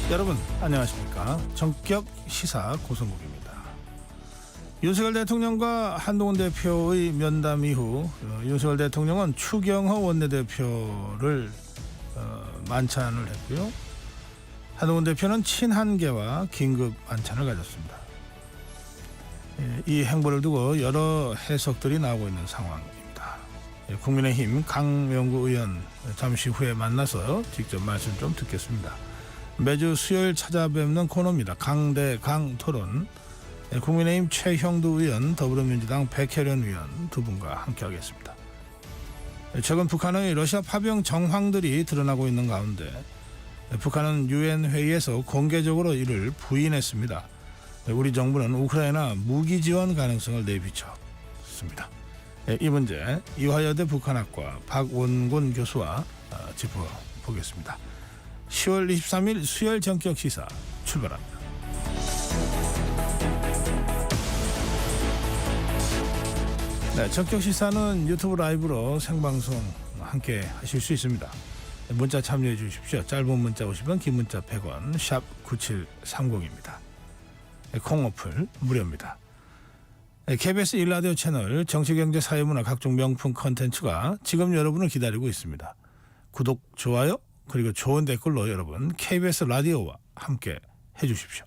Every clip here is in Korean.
여러분 안녕하십니까. 전격 시사 고성국입니다. 윤석열 대통령과 한동훈 대표의 면담 이후 윤석열 대통령은 추경호 원내대표를 만찬을 했고요. 한동훈 대표는 친한계와 긴급 만찬을 가졌습니다. 이 행보를 두고 여러 해석들이 나오고 있는 상황입니다. 국민의힘 강명구 의원 잠시 후에 만나서 직접 말씀 좀 듣겠습니다. 매주 수요일 찾아뵙는 코너입니다. 강대강 토론. 국민의힘 최형두 의원, 더불어민주당 백혜련 의원 두 분과 함께하겠습니다. 최근 북한의 러시아 파병 정황들이 드러나고 있는 가운데 북한은 유엔 회의에서 공개적으로 이를 부인했습니다. 우리 정부는 우크라이나 무기 지원 가능성을 내비쳤습니다. 이 문제 이화여대 북한학과 박원곤 교수와 짚어보겠습니다. 10월 23일 수요일 전격 시사 출발합니다. 네, 전격 시사는 유튜브 라이브로 생방송 함께 하실 수 있습니다. 문자 참여해 주십시오. 짧은 문자 50원, 긴 문자 100원, 샵 9730입니다. 콩 어플 무료입니다. KBS 1라디오 채널 정치경제사회문화 각종 명품 컨텐츠가 지금 여러분을 기다리고 있습니다. 구독, 좋아요, 그리고 좋은 댓글로 여러분 KBS 라디오와 함께 해주십시오.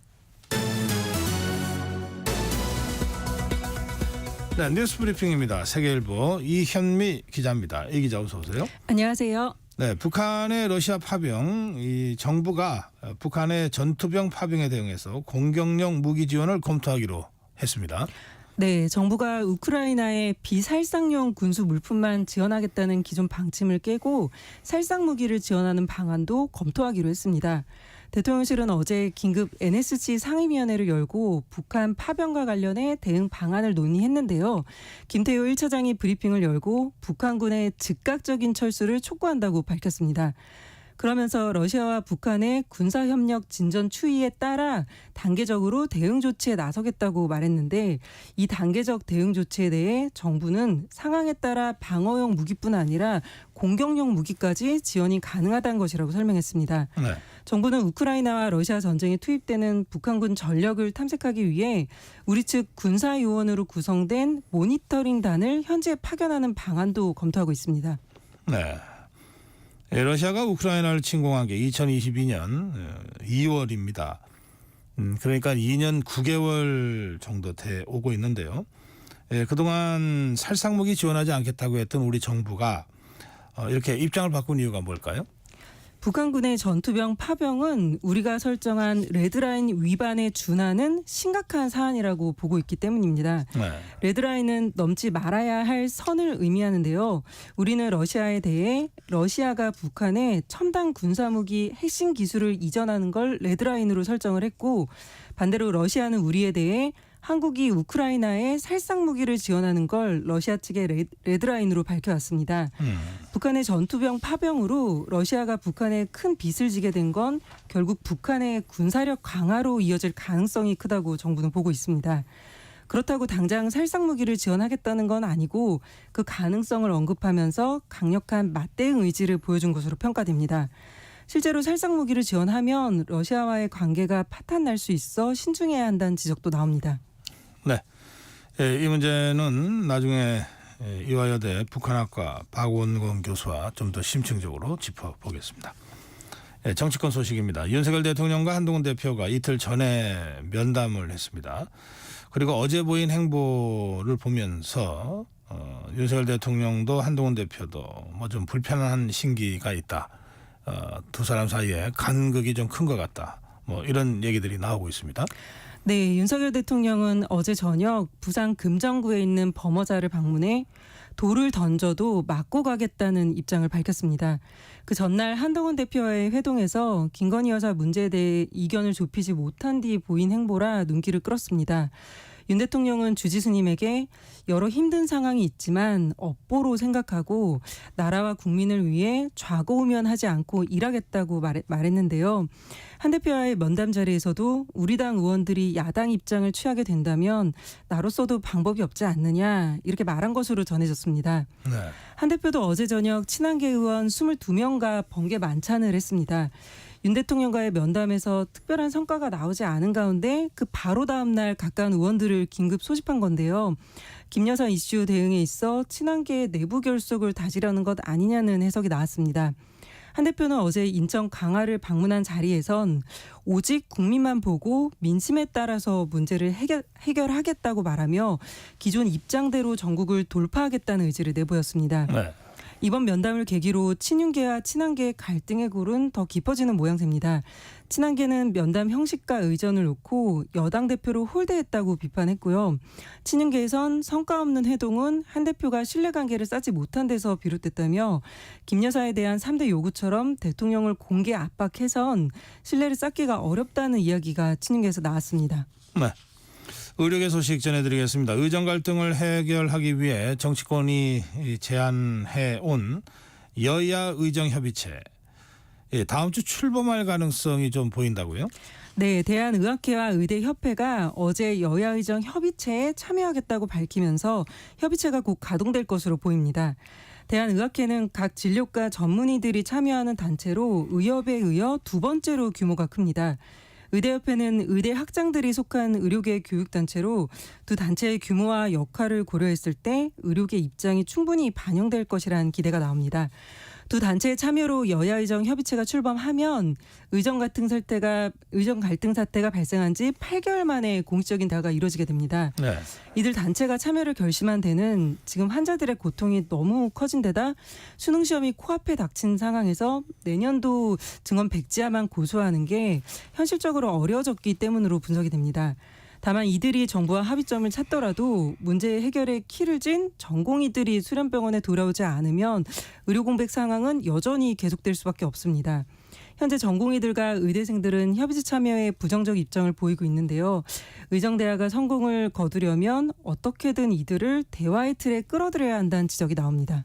네, 뉴스 브리핑입니다. 세계일보 이현미 기자입니다. 이 기자 어서 오세요. 안녕하세요. 네, 북한의 러시아 파병, 이 정부가 북한의 전투병 파병에 대응해서 공격용 무기 지원을 검토하기로 했습니다. 네, 정부가 우크라이나에 비살상용 군수 물품만 지원하겠다는 기존 방침을 깨고 살상 무기를 지원하는 방안도 검토하기로 했습니다. 대통령실은 어제 긴급 NSC 상임위원회를 열고 북한 파병과 관련해 대응 방안을 논의했는데요. 김태효 1차장이 브리핑을 열고 북한군의 즉각적인 철수를 촉구한다고 밝혔습니다. 그러면서 러시아와 북한의 군사협력 진전 추이에 따라 단계적으로 대응 조치에 나서겠다고 말했는데 이 단계적 대응 조치에 대해 정부는 상황에 따라 방어용 무기뿐 아니라 공격용 무기까지 지원이 가능하다는 것이라고 설명했습니다. 네. 정부는 우크라이나와 러시아 전쟁에 투입되는 북한군 전력을 탐색하기 위해 우리 측 군사요원으로 구성된 모니터링단을 현지에 파견하는 방안도 검토하고 있습니다. 네. 러시아가 우크라이나를 침공한 게 2022년 2월입니다. 그러니까 2년 9개월 정도 돼 오고 있는데요. 그동안 살상무기 지원하지 않겠다고 했던 우리 정부가 이렇게 입장을 바꾼 이유가 뭘까요? 북한군의 전투병 파병은 우리가 설정한 레드라인 위반에 준하는 심각한 사안이라고 보고 있기 때문입니다. 네. 레드라인은 넘지 말아야 할 선을 의미하는데요. 우리는 러시아에 대해 러시아가 북한에 첨단 군사무기 핵심 기술을 이전하는 걸 레드라인으로 설정을 했고 반대로 러시아는 우리에 대해 한국이 우크라이나에 살상무기를 지원하는 걸 러시아 측의 레드라인으로 밝혀왔습니다. 북한의 전투병 파병으로 러시아가 북한에 큰 빚을 지게 된 건 결국 북한의 군사력 강화로 이어질 가능성이 크다고 정부는 보고 있습니다. 그렇다고 당장 살상무기를 지원하겠다는 건 아니고 그 가능성을 언급하면서 강력한 맞대응 의지를 보여준 것으로 평가됩니다. 실제로 살상무기를 지원하면 러시아와의 관계가 파탄날 수 있어 신중해야 한다는 지적도 나옵니다. 네, 이 문제는 나중에 이화여대 북한학과 박원곤 교수와 좀 더 심층적으로 짚어보겠습니다. 정치권 소식입니다. 윤석열 대통령과 한동훈 대표가 이틀 전에 면담을 했습니다. 그리고 어제 보인 행보를 보면서 윤석열 대통령도 한동훈 대표도 뭐 좀 불편한 신기가 있다. 두 사람 사이에 간극이 좀 큰 것 같다. 뭐 이런 얘기들이 나오고 있습니다. 네, 윤석열 대통령은 어제 저녁 부산 금정구에 있는 범어자를 방문해 돌을 던져도 맞고 가겠다는 입장을 밝혔습니다. 그 전날 한동훈 대표와의 회동에서 김건희 여사 문제에 대해 이견을 좁히지 못한 뒤 보인 행보라 눈길을 끌었습니다. 윤 대통령은 주지스님에게 여러 힘든 상황이 있지만 업보로 생각하고 나라와 국민을 위해 좌고우면하지 않고 일하겠다고 말했는데요. 한 대표와의 면담 자리에서도 우리 당 의원들이 야당 입장을 취하게 된다면 나로서도 방법이 없지 않느냐 이렇게 말한 것으로 전해졌습니다. 한 대표도 어제 저녁 친한계 의원 22명과 번개 만찬을 했습니다. 윤 대통령과의 면담에서 특별한 성과가 나오지 않은 가운데 그 바로 다음 날 가까운 의원들을 긴급 소집한 건데요. 김 여사 이슈 대응에 있어 친한계 내부 결속을 다지려는 것 아니냐는 해석이 나왔습니다. 한 대표는 어제 인천 강화를 방문한 자리에선 오직 국민만 보고 민심에 따라서 문제를 해결하겠다고 말하며 기존 입장대로 전국을 돌파하겠다는 의지를 내보였습니다. 네. 이번 면담을 계기로 친윤계와 친한계의 갈등의 골은 더 깊어지는 모양새입니다. 친한계는 면담 형식과 의전을 놓고 여당 대표를 홀대했다고 비판했고요. 친윤계에선 성과 없는 회동은 한 대표가 신뢰관계를 쌓지 못한 데서 비롯됐다며 김 여사에 대한 3대 요구처럼 대통령을 공개 압박해선 신뢰를 쌓기가 어렵다는 이야기가 친윤계에서 나왔습니다. 네. 의료계 소식 전해드리겠습니다. 의정 갈등을 해결하기 위해 정치권이 제안해 온 여야 의정협의체 다음 주 출범할 가능성이 좀 보인다고요? 네, 대한의학회와 의대협회가 어제 여야의정 협의체에 참여하겠다고 밝히면서 협의체가 곧 가동될 것으로 보입니다. 대한의학회는 각 진료과 전문의들이 참여하는 단체로 의협에 이어 두 번째로 규모가 큽니다. 의대협회는 의대 학장들이 속한 의료계 교육단체로 두 단체의 규모와 역할을 고려했을 때 의료계 입장이 충분히 반영될 것이라는 기대가 나옵니다. 두 단체의 참여로 여야의정 협의체가 출범하면 의정 갈등 사태가 발생한 지 8개월 만에 공식적인 대화가 이루어지게 됩니다. 네. 이들 단체가 참여를 결심한 데는 지금 환자들의 고통이 너무 커진 데다 수능 시험이 코앞에 닥친 상황에서 내년도 증원 백지화만 고수하는 게 현실적으로 어려워졌기 때문으로 분석이 됩니다. 다만 이들이 정부와 합의점을 찾더라도 문제 해결에 키를 쥔 전공의들이 수련병원에 돌아오지 않으면 의료 공백 상황은 여전히 계속될 수밖에 없습니다. 현재 전공의들과 의대생들은 협의체 참여에 부정적 입장을 보이고 있는데요. 의정대화가 성공을 거두려면 어떻게든 이들을 대화의 틀에 끌어들여야 한다는 지적이 나옵니다.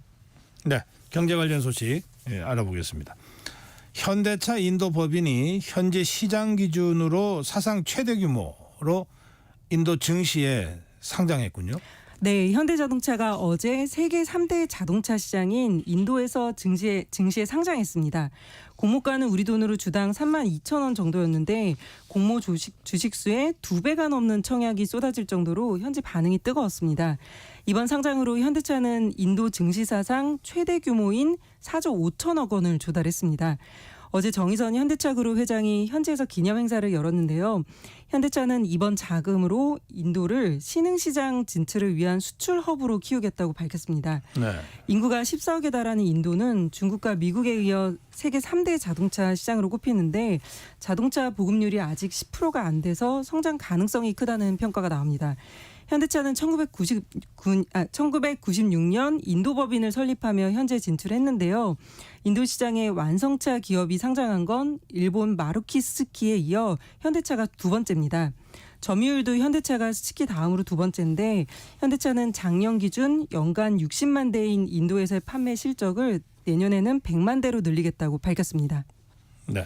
네, 경제 관련 소식 알아보겠습니다. 현대차 인도 법인이 현재 시장 기준으로 사상 최대 규모로 인도 증시에 상장했군요. 네, 현대자동차가 어제 세계 3대 자동차 시장인 인도에서 증시에 상장했습니다. 공모가는 우리 돈으로 주당 32,000원 정도였는데 공모 주식수의 2배가 넘는 청약이 쏟아질 정도로 현지 반응이 뜨거웠습니다. 이번 상장으로 현대차는 인도 증시 사상 최대 규모인 4조 5천억 원을 조달했습니다. 어제 정의선 현대차그룹 회장이 현지에서 기념행사를 열었는데요. 현대차는 이번 자금으로 인도를 신흥시장 진출을 위한 수출 허브로 키우겠다고 밝혔습니다. 네. 인구가 14억에 달하는 인도는 중국과 미국에 이어 세계 3대 자동차 시장으로 꼽히는데 자동차 보급률이 아직 10%가 안 돼서 성장 가능성이 크다는 평가가 나옵니다. 현대차는 1996년 인도 법인을 설립하며 현재 진출했는데요. 인도 시장에 완성차 기업이 상장한 건 일본 마루키 스즈키에 이어 현대차가 두 번째입니다. 점유율도 현대차가 스즈키 다음으로 두 번째인데 현대차는 작년 기준 연간 60만 대인 인도에서의 판매 실적을 내년에는 100만 대로 늘리겠다고 밝혔습니다. 네.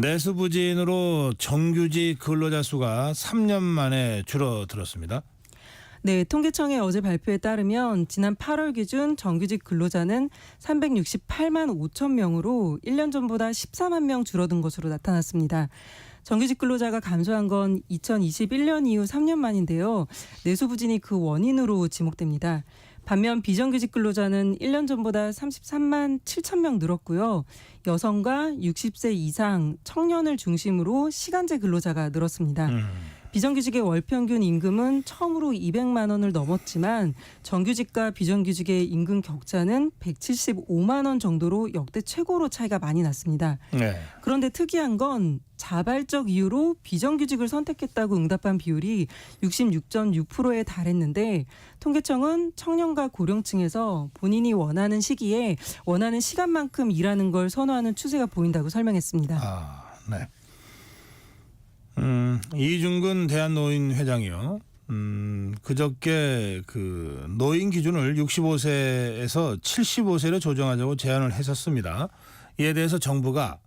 내수 부진으로 정규직 근로자 수가 3년 만에 줄어들었습니다. 네, 통계청의 어제 발표에 따르면 지난 8월 기준 정규직 근로자는 368만 5천 명으로 1년 전보다 14만 명 줄어든 것으로 나타났습니다. 정규직 근로자가 감소한 건 2021년 이후 3년 만인데요. 내수 부진이 그 원인으로 지목됩니다. 반면 비정규직 근로자는 1년 전보다 33만 7천 명 늘었고요. 여성과 60세 이상 청년을 중심으로 시간제 근로자가 늘었습니다. 비정규직의 월 평균 임금은 처음으로 200만 원을 넘었지만 정규직과 비정규직의 임금 격차는 175만 원 정도로 역대 최고로 차이가 많이 났습니다. 네. 그런데 특이한 건 자발적 이유로 비정규직을 선택했다고 응답한 비율이 66.6%에 달했는데 통계청은 청년과 고령층에서 본인이 원하는 시기에 원하는 시간만큼 일하는 걸 선호하는 추세가 보인다고 설명했습니다. 아, 네. 이중근 대한노인 회장이요. 그저께 그 노인 기준을 65세에서 75세로 조정하자고 제안을 했었습니다. 이에 대해서 정부가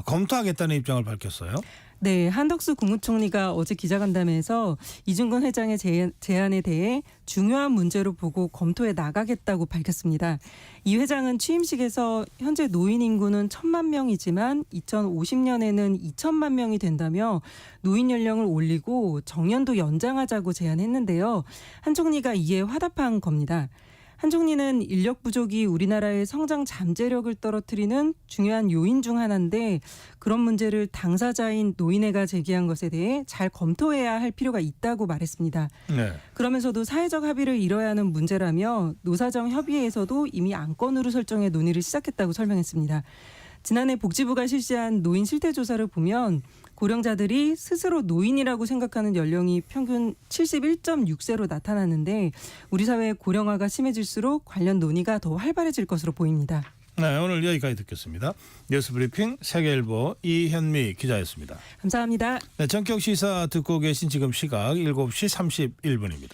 검토하겠다는 입장을 밝혔어요. 네, 한덕수 국무총리가 어제 기자간담회에서 이중근 회장의 제안에 대해 중요한 문제로 보고 검토해 나가겠다고 밝혔습니다. 이 회장은 취임식에서 현재 노인 인구는 1,000만 명이지만 2050년에는 2,000만 명이 된다며 노인 연령을 올리고 정년도 연장하자고 제안했는데요. 한 총리가 이에 화답한 겁니다. 한 총리는 인력 부족이 우리나라의 성장 잠재력을 떨어뜨리는 중요한 요인 중 하나인데 그런 문제를 당사자인 노인회가 제기한 것에 대해 잘 검토해야 할 필요가 있다고 말했습니다. 네. 그러면서도 사회적 합의를 이뤄야 하는 문제라며 노사정 협의회에서도 이미 안건으로 설정해 논의를 시작했다고 설명했습니다. 지난해 복지부가 실시한 노인 실태조사를 보면 고령자들이 스스로 노인이라고 생각하는 연령이 평균 71.6세로 나타났는데 우리 사회의 고령화가 심해질수록 관련 논의가 더 활발해질 것으로 보입니다. 네, 오늘 여기까지 듣겠습니다. 뉴스브리핑 세계일보 이현미 기자였습니다. 감사합니다. 네, 전격 시사 듣고 계신 지금 시각 7시 31분입니다.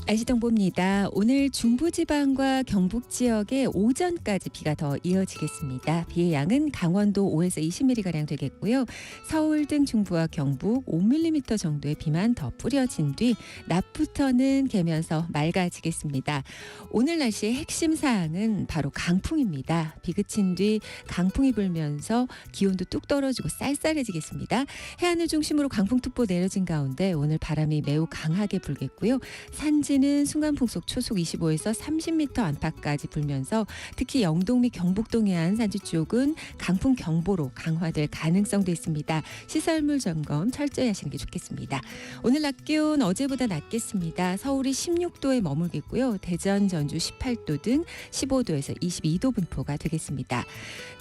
날씨정보입니다. 오늘 중부지방과 경북 지역에 오전까지 비가 더 이어지겠습니다. 비의 양은 강원도 5에서 20mm가량 되겠고요. 서울 등 중부와 경북 5mm 정도의 비만 더 뿌려진 뒤 낮부터는 개면서 맑아지겠습니다. 오늘 날씨의 핵심 사항은 바로 강풍입니다. 비 그친 뒤 강풍이 불면서 기온도 뚝 떨어지고 쌀쌀해지겠습니다. 해안을 중심으로 강풍특보 내려진 가운데 오늘 바람이 매우 강하게 불겠고요. 산지는 순간 풍속 초속 25에서 30m 안팎까지 불면서 특히 영동 및 경북동 해안 산지 쪽은 강풍 경보로 강화될 가능성도 있습니다. 시설물 점검 철저히 하시는 게 좋겠습니다. 오늘 낮 기온 어제보다 낮겠습니다. 서울이 16도에 머물겠고요. 대전, 전주 18도 등 15도에서 22도 분포가 되겠습니다.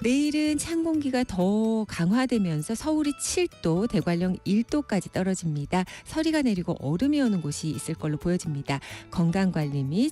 내일은 찬 공기가 더 강화되면서 서울이 7도, 대관령 1도까지 떨어집니다. 서리가 내리고 얼음이 오는 곳이 있을 걸로 보여집니다. 건강관리 및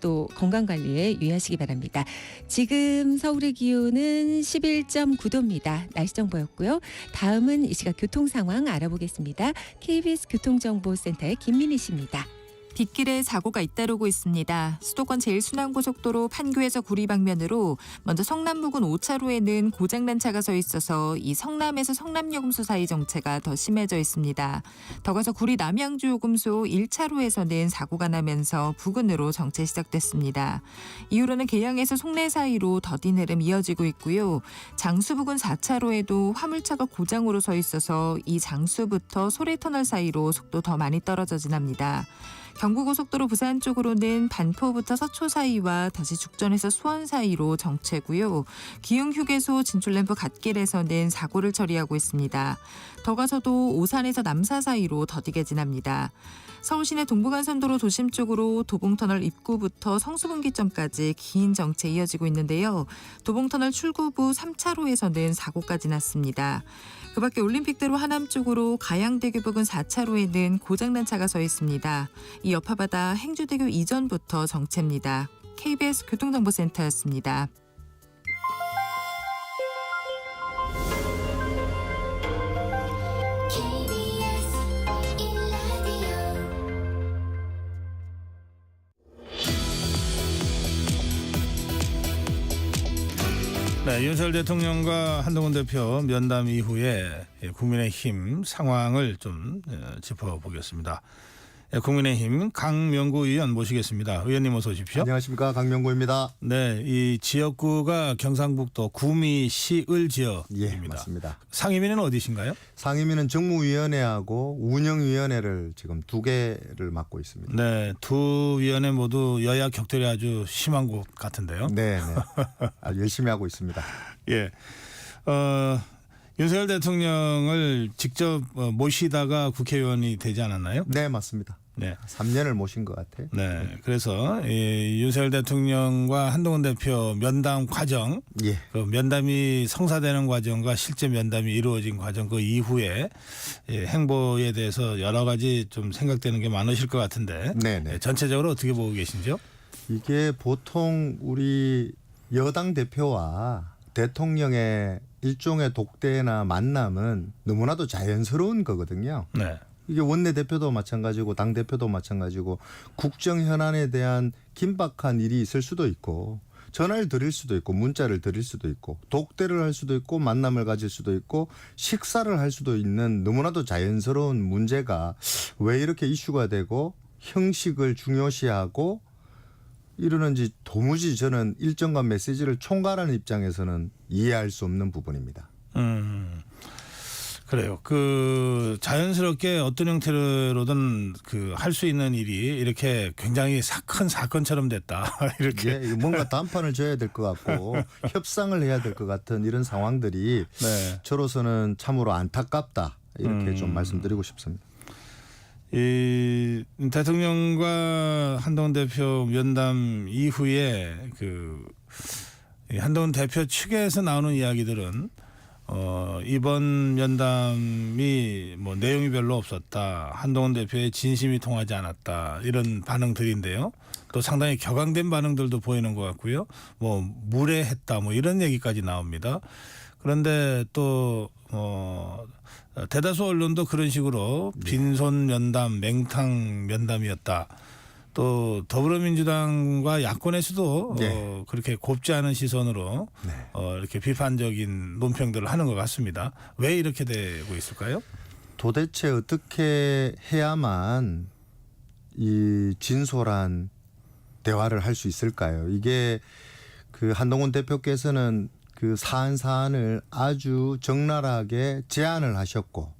또 건강관리에 유의하시기 바랍니다. 지금 서울의 기온은 11.9도입니다. 날씨 정보였고요. 다음은 이 시각 교통 상황 알아보겠습니다. KBS 교통정보센터의 김민희 씨입니다. 빗길에 사고가 잇따르고 있습니다. 수도권 제1순환고속도로 판교에서 구리 방면으로 먼저 성남부근 5차로에는 고장난 차가 서 있어서 이 성남에서 성남요금소 사이 정체가 더 심해져 있습니다. 더 가서 구리 남양주 요금소 1차로에서는 사고가 나면서 부근으로 정체 시작됐습니다. 이후로는 계양에서 송내 사이로 더딘 흐름 이어지고 있고요. 장수부근 4차로에도 화물차가 고장으로 서 있어서 이 장수부터 소래터널 사이로 속도 더 많이 떨어져 지납니다. 경부고속도로 부산 쪽으로는 반포부터 서초 사이와 다시 죽전에서 수원 사이로 정체고요. 기흥휴게소 진출램프 갓길에서는 사고를 처리하고 있습니다. 더 가서도 오산에서 남사 사이로 더디게 지납니다. 서울시내 동부간선도로 도심 쪽으로 도봉터널 입구부터 성수분기점까지 긴 정체 이어지고 있는데요. 도봉터널 출구부 3차로에서는 사고까지 났습니다. 그 밖에 올림픽대로 하남 쪽으로 가양대교 부근 4차로에는 고장난 차가 서 있습니다. 이 여파바다 행주대교 이전부터 정체입니다. KBS 교통정보센터였습니다. 네, 윤석열 대통령과 한동훈 대표 면담 이후에 국민의힘 상황을 좀 짚어보겠습니다. 국민의힘 강명구 의원 모시겠습니다. 의원님 어서 오십시오. 안녕하십니까, 강명구입니다. 네, 이 지역구가 경상북도 구미 시을 지역입니다. 예, 맞습니다. 상임위는 어디신가요? 상임위는 정무위원회하고 운영위원회를 지금 두 개를 맡고 있습니다. 네, 두 위원회 모두 여야 격돌이 아주 심한 곳 같은데요. 네, 아주 열심히 하고 있습니다. 예, 윤석열 대통령을 직접 모시다가 국회의원이 되지 않았나요? 네, 맞습니다. 네. 3년을 모신 것 같아요. 네. 그래서 윤석열 대통령과 한동훈 대표 면담 과정, 예. 그 면담이 성사되는 과정과 실제 면담이 이루어진 과정 그 이후에 행보에 대해서 여러 가지 좀 생각되는 게 많으실 것 같은데 네네. 전체적으로 어떻게 보고 계신지요? 이게 보통 우리 여당 대표와 대통령의 일종의 독대나 만남은 너무나도 자연스러운 거거든요. 네. 이게 원내대표도 마찬가지고 당대표도 마찬가지고 국정 현안에 대한 긴박한 일이 있을 수도 있고 전화를 드릴 수도 있고 문자를 드릴 수도 있고 독대를 할 수도 있고 만남을 가질 수도 있고 식사를 할 수도 있는 너무나도 자연스러운 문제가 왜 이렇게 이슈가 되고 형식을 중요시하고 이러는지 도무지 저는 일정간 메시지를 총괄하는 입장에서는 이해할 수 없는 부분입니다. 그래요. 그 자연스럽게 어떤 형태로든 그 할 수 있는 일이 이렇게 굉장히 큰 사건처럼 됐다. 이렇게 뭔가 단판을 줘야 될 것 같고 협상을 해야 될 것 같은 이런 상황들이 네. 저로서는 참으로 안타깝다. 이렇게 좀 말씀드리고 싶습니다. 이 대통령과 한동훈 대표 면담 이후에 그 한동훈 대표 측에서 나오는 이야기들은 이번 면담이 뭐 내용이 별로 없었다. 한동훈 대표의 진심이 통하지 않았다. 이런 반응들인데요. 또 상당히 격앙된 반응들도 보이는 것 같고요. 뭐 무례했다. 뭐 이런 얘기까지 나옵니다. 그런데 또 대다수 언론도 그런 식으로 빈손 면담, 맹탕 면담이었다. 또 더불어민주당과 야권에서도 네. 그렇게 곱지 않은 시선으로 네. 이렇게 비판적인 논평들을 하는 것 같습니다. 왜 이렇게 되고 있을까요? 도대체 어떻게 해야만 이 진솔한 대화를 할 수 있을까요? 이게 그 한동훈 대표께서는 그 사안을 아주 적나라하게 제안을 하셨고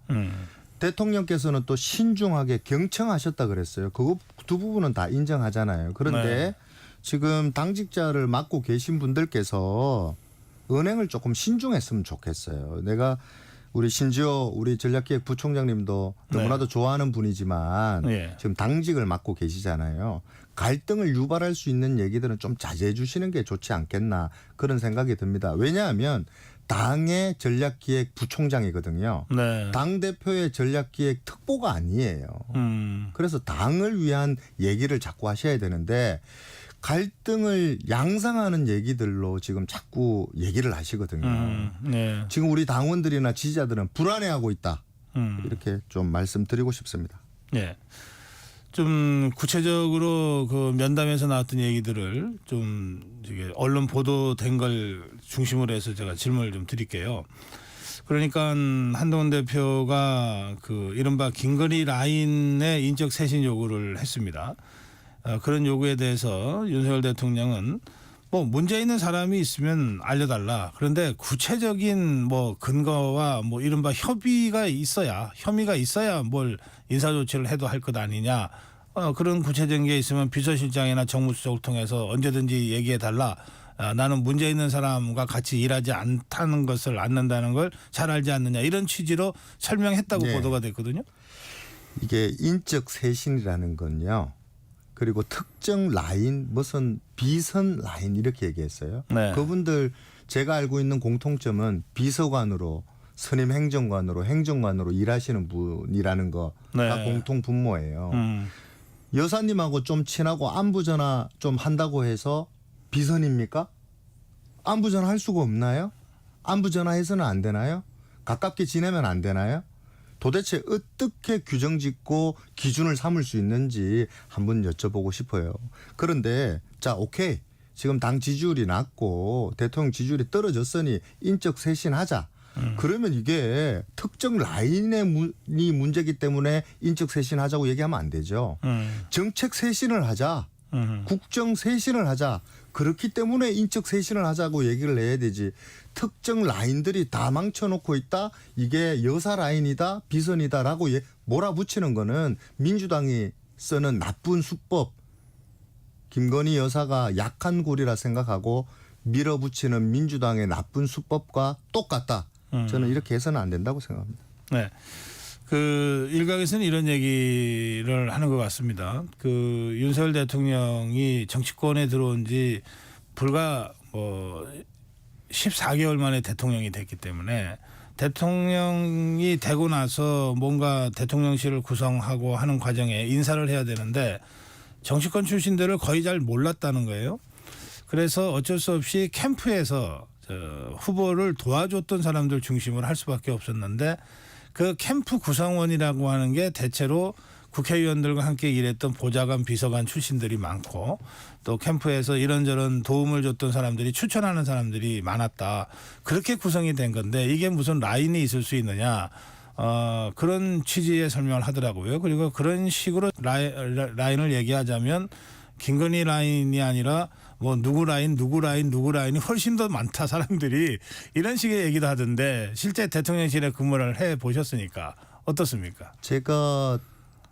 대통령께서는 또 신중하게 경청하셨다 그랬어요. 그거 두 부분은 다 인정하잖아요. 그런데 네. 지금 당직자를 맡고 계신 분들께서 은행을 조금 신중했으면 좋겠어요. 내가 우리 심지어 우리 전략기획부총장님도 너무나도 좋아하는 분이지만 네. 지금 당직을 맡고 계시잖아요. 갈등을 유발할 수 있는 얘기들은 좀 자제해 주시는 게 좋지 않겠나 그런 생각이 듭니다. 왜냐하면 당의 전략기획부총장이거든요. 네. 당대표의 전략기획 특보가 아니에요. 그래서 당을 위한 얘기를 자꾸 하셔야 되는데 갈등을 양상하는 얘기들로 지금 자꾸 얘기를 하시거든요. 네. 지금 우리 당원들이나 지지자들은 불안해하고 있다. 이렇게 좀 말씀드리고 싶습니다. 네. 좀 구체적으로 그 면담에서 나왔던 얘기들을 좀 이게 언론 보도된 걸 중심으로 해서 제가 질문을 좀 드릴게요. 그러니까 한동훈 대표가 그 이른바 김건희 라인의 인적 쇄신 요구를 했습니다. 그런 요구에 대해서 윤석열 대통령은 뭐 문제 있는 사람이 있으면 알려달라. 그런데 구체적인 뭐 근거와 뭐 이른바 혐의가 있어야 뭘 인사조치를 해도 할 것 아니냐. 그런 구체적인 게 있으면 비서실장이나 정무수석을 통해서 언제든지 얘기해 달라. 나는 문제 있는 사람과 같이 일하지 않는다는 걸 잘 알지 않느냐. 이런 취지로 설명했다고 네. 보도가 됐거든요. 이게 인적 쇄신이라는 건요. 그리고 특정 라인 무슨 비선 라인 이렇게 얘기했어요. 네. 그분들 제가 알고 있는 공통점은 비서관으로 선임 행정관으로 일하시는 분이라는 거가 네. 공통 분모예요. 여사님하고 좀 친하고 안부 전화 좀 한다고 해서 비선입니까? 안부 전화 할 수가 없나요? 안부 전화해서는 안 되나요? 가깝게 지내면 안 되나요? 도대체 어떻게 규정 짓고 기준을 삼을 수 있는지 한번 여쭤보고 싶어요. 그런데 자 오케이. 지금 당 지지율이 낮고 대통령 지지율이 떨어졌으니 인적 쇄신하자. 그러면 이게 특정 라인의 문제이기 때문에 인적 쇄신하자고 얘기하면 안 되죠. 정책 쇄신을 하자. 국정 쇄신을 하자. 그렇기 때문에 인적 쇄신을 하자고 얘기를 해야 되지. 특정 라인들이 다 망쳐놓고 있다. 이게 여사 라인이다. 비선이다라고 몰아붙이는 거는 민주당이 쓰는 나쁜 수법. 김건희 여사가 약한 고리라 생각하고 밀어붙이는 민주당의 나쁜 수법과 똑같다. 저는 이렇게 해서는 안 된다고 생각합니다. 네. 그 일각에서는 이런 얘기를 하는 것 같습니다. 그 윤석열 대통령이 정치권에 들어온 지 불과 14개월 만에 대통령이 됐기 때문에 대통령이 되고 나서 뭔가 대통령실을 구성하고 하는 과정에 인사를 해야 되는데 정치권 출신들을 거의 잘 몰랐다는 거예요. 그래서 어쩔 수 없이 캠프에서 후보를 도와줬던 사람들 중심으로 할 수밖에 없었는데 그 캠프 구성원이라고 하는 게 대체로 국회의원들과 함께 일했던 보좌관, 비서관 출신들이 많고 또 캠프에서 이런저런 도움을 줬던 사람들이 추천하는 사람들이 많았다. 그렇게 구성이 된 건데 이게 무슨 라인이 있을 수 있느냐. 그런 취지의 설명을 하더라고요. 그리고 그런 식으로 라인을 얘기하자면 김건희 라인이 아니라 뭐 누구 라인이 훨씬 더 많다 사람들이 이런 식의 얘기도 하던데 실제 대통령실에 근무를 해 보셨으니까 어떻습니까? 제가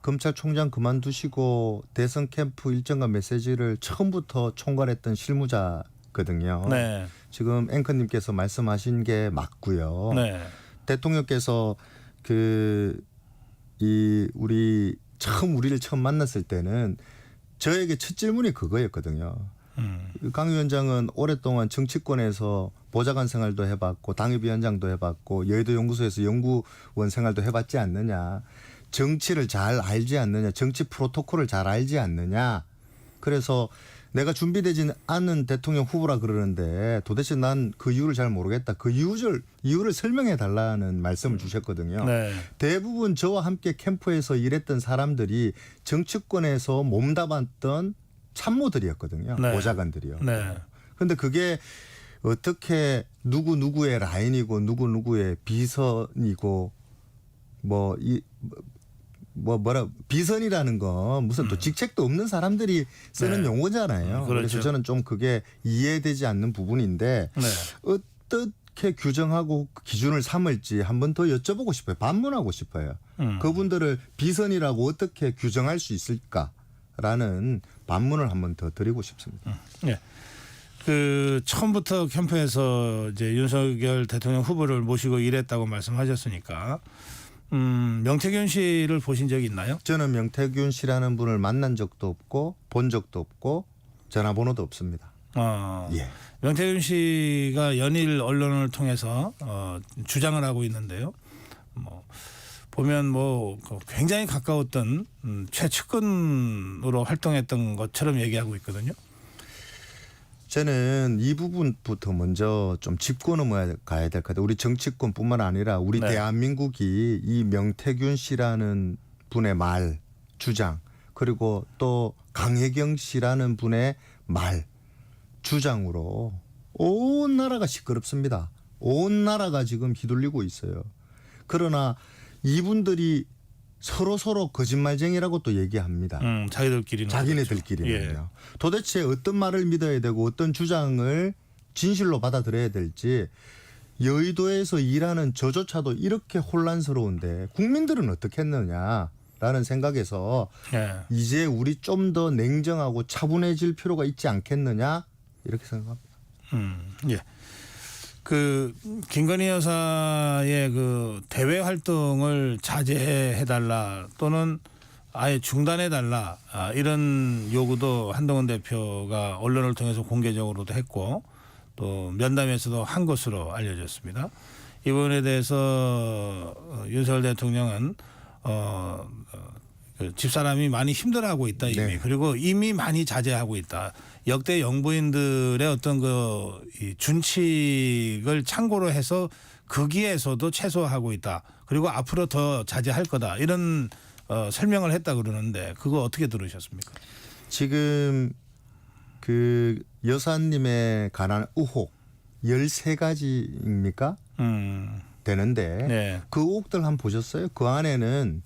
검찰총장 그만두시고 대선 캠프 일정과 메시지를 처음부터 총괄했던 실무자거든요. 네. 지금 앵커님께서 말씀하신 게 맞고요. 네. 대통령께서 우리를 처음 만났을 때는 저에게 첫 질문이 그거였거든요. 강 위원장은 오랫동안 정치권에서 보좌관 생활도 해봤고 당협위원장도 해봤고 여의도 연구소에서 연구원 생활도 해봤지 않느냐. 정치를 잘 알지 않느냐. 정치 프로토콜을 잘 알지 않느냐. 그래서 내가 준비되지 않은 대통령 후보라 그러는데 도대체 난 그 이유를 잘 모르겠다. 그 이유를 설명해 달라는 말씀을 주셨거든요. 네. 대부분 저와 함께 캠프에서 일했던 사람들이 정치권에서 몸담았던 참모들이었거든요. 네. 보좌관들이요. 네. 그런데 그게 어떻게 누구의 라인이고 누구의 비선이고 비선이라는 건 무슨 또 직책도 없는 사람들이 쓰는 네. 용어잖아요. 그렇죠. 그래서 저는 좀 그게 이해되지 않는 부분인데 네. 어떻게 규정하고 기준을 삼을지 한 번 더 여쭤보고 싶어요. 반문하고 싶어요. 그분들을 비선이라고 어떻게 규정할 수 있을까라는 반문을 한 번 더 드리고 싶습니다. 네. 그 처음부터 캠프에서 이제 윤석열 대통령 후보를 모시고 일했다고 말씀하셨으니까 명태균 씨를 보신 적이 있나요? 저는 명태균 씨라는 분을 만난 적도 없고 본 적도 없고 전화번호도 없습니다. 예. 명태균 씨가 연일 언론을 통해서 주장을 하고 있는데요. 보면 굉장히 가까웠던 최측근으로 활동했던 것처럼 얘기하고 있거든요. 저는 이 부분부터 먼저 좀 짚고 넘어가야 될 것 같아요. 우리 정치권뿐만 아니라 우리 네. 대한민국이 이 명태균 씨라는 분의 말, 주장 그리고 또 강혜경 씨라는 분의 말, 주장으로 온 나라가 시끄럽습니다. 온 나라가 지금 휘둘리고 있어요. 그러나 이분들이 서로 거짓말쟁이라고 또 얘기합니다. 자기네들끼리는요. 예. 도대체 어떤 말을 믿어야 되고 어떤 주장을 진실로 받아들여야 될지 여의도에서 일하는 저조차도 이렇게 혼란스러운데 국민들은 어떻게 했느냐라는 생각에서 예. 이제 우리 좀 더 냉정하고 차분해질 필요가 있지 않겠느냐 이렇게 생각합니다. 예. 그 김건희 여사의 그 대외 활동을 자제해달라 또는 아예 중단해달라 이런 요구도 한동훈 대표가 언론을 통해서 공개적으로도 했고 또 면담에서도 한 것으로 알려졌습니다. 이 부분에 대해서 윤석열 대통령은 그 집사람이 많이 힘들어하고 있다 이미. 네. 그리고 이미 많이 자제하고 있다. 역대 영부인들의 어떤 이 준칙을 참고로 해서 거기에서도 최소화하고 있다. 그리고 앞으로 더 자제할 거다. 이런 설명을 했다 그러는데 그거 어떻게 들으셨습니까? 지금 그 여사님에 관한 의혹 13가지입니까? 되는데 네. 그 의혹들 한번 보셨어요? 그 안에는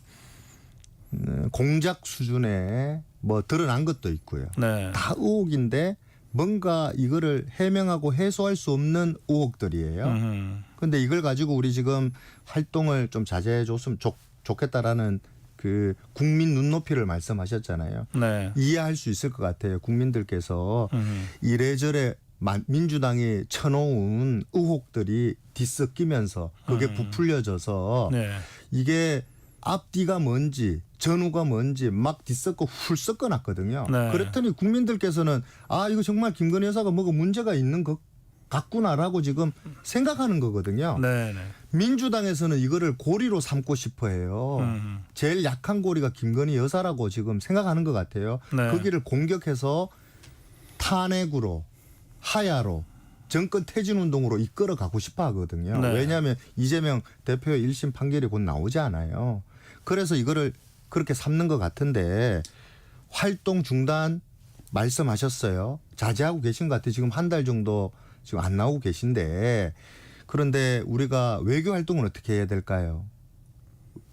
공작 수준의 드러난 것도 있고요. 네. 다 의혹인데 뭔가 이거를 해명하고 해소할 수 없는 의혹들이에요. 그런데 이걸 가지고 우리 지금 활동을 좀 자제해 줬으면 좋겠다라는 그 국민 눈높이를 말씀하셨잖아요. 네. 이해할 수 있을 것 같아요. 국민들께서 이래저래 민주당이 쳐놓은 의혹들이 뒤섞이면서 그게 부풀려져서 네. 이게 앞뒤가 뭔지 전후가 뭔지 막 뒤섞고 훌 섞어놨거든요. 네. 그랬더니 국민들께서는 이거 정말 김건희 여사가 뭐가 문제가 있는 것 같구나라고 지금 생각하는 거거든요. 네. 네. 민주당에서는 이거를 고리로 삼고 싶어 해요. 제일 약한 고리가 김건희 여사라고 지금 생각하는 것 같아요. 네. 거기를 공격해서 탄핵으로 하야로 정권 퇴진 운동으로 이끌어 가고 싶어 하거든요. 네. 왜냐하면 이재명 대표의 1심 판결이 곧 나오지 않아요. 그래서 이거를 그렇게 삼는 것 같은데 활동 중단 말씀하셨어요. 자제하고 계신 것 같아요. 지금 한 달 정도 지금 안 나오고 계신데 그런데 우리가 외교 활동은 어떻게 해야 될까요?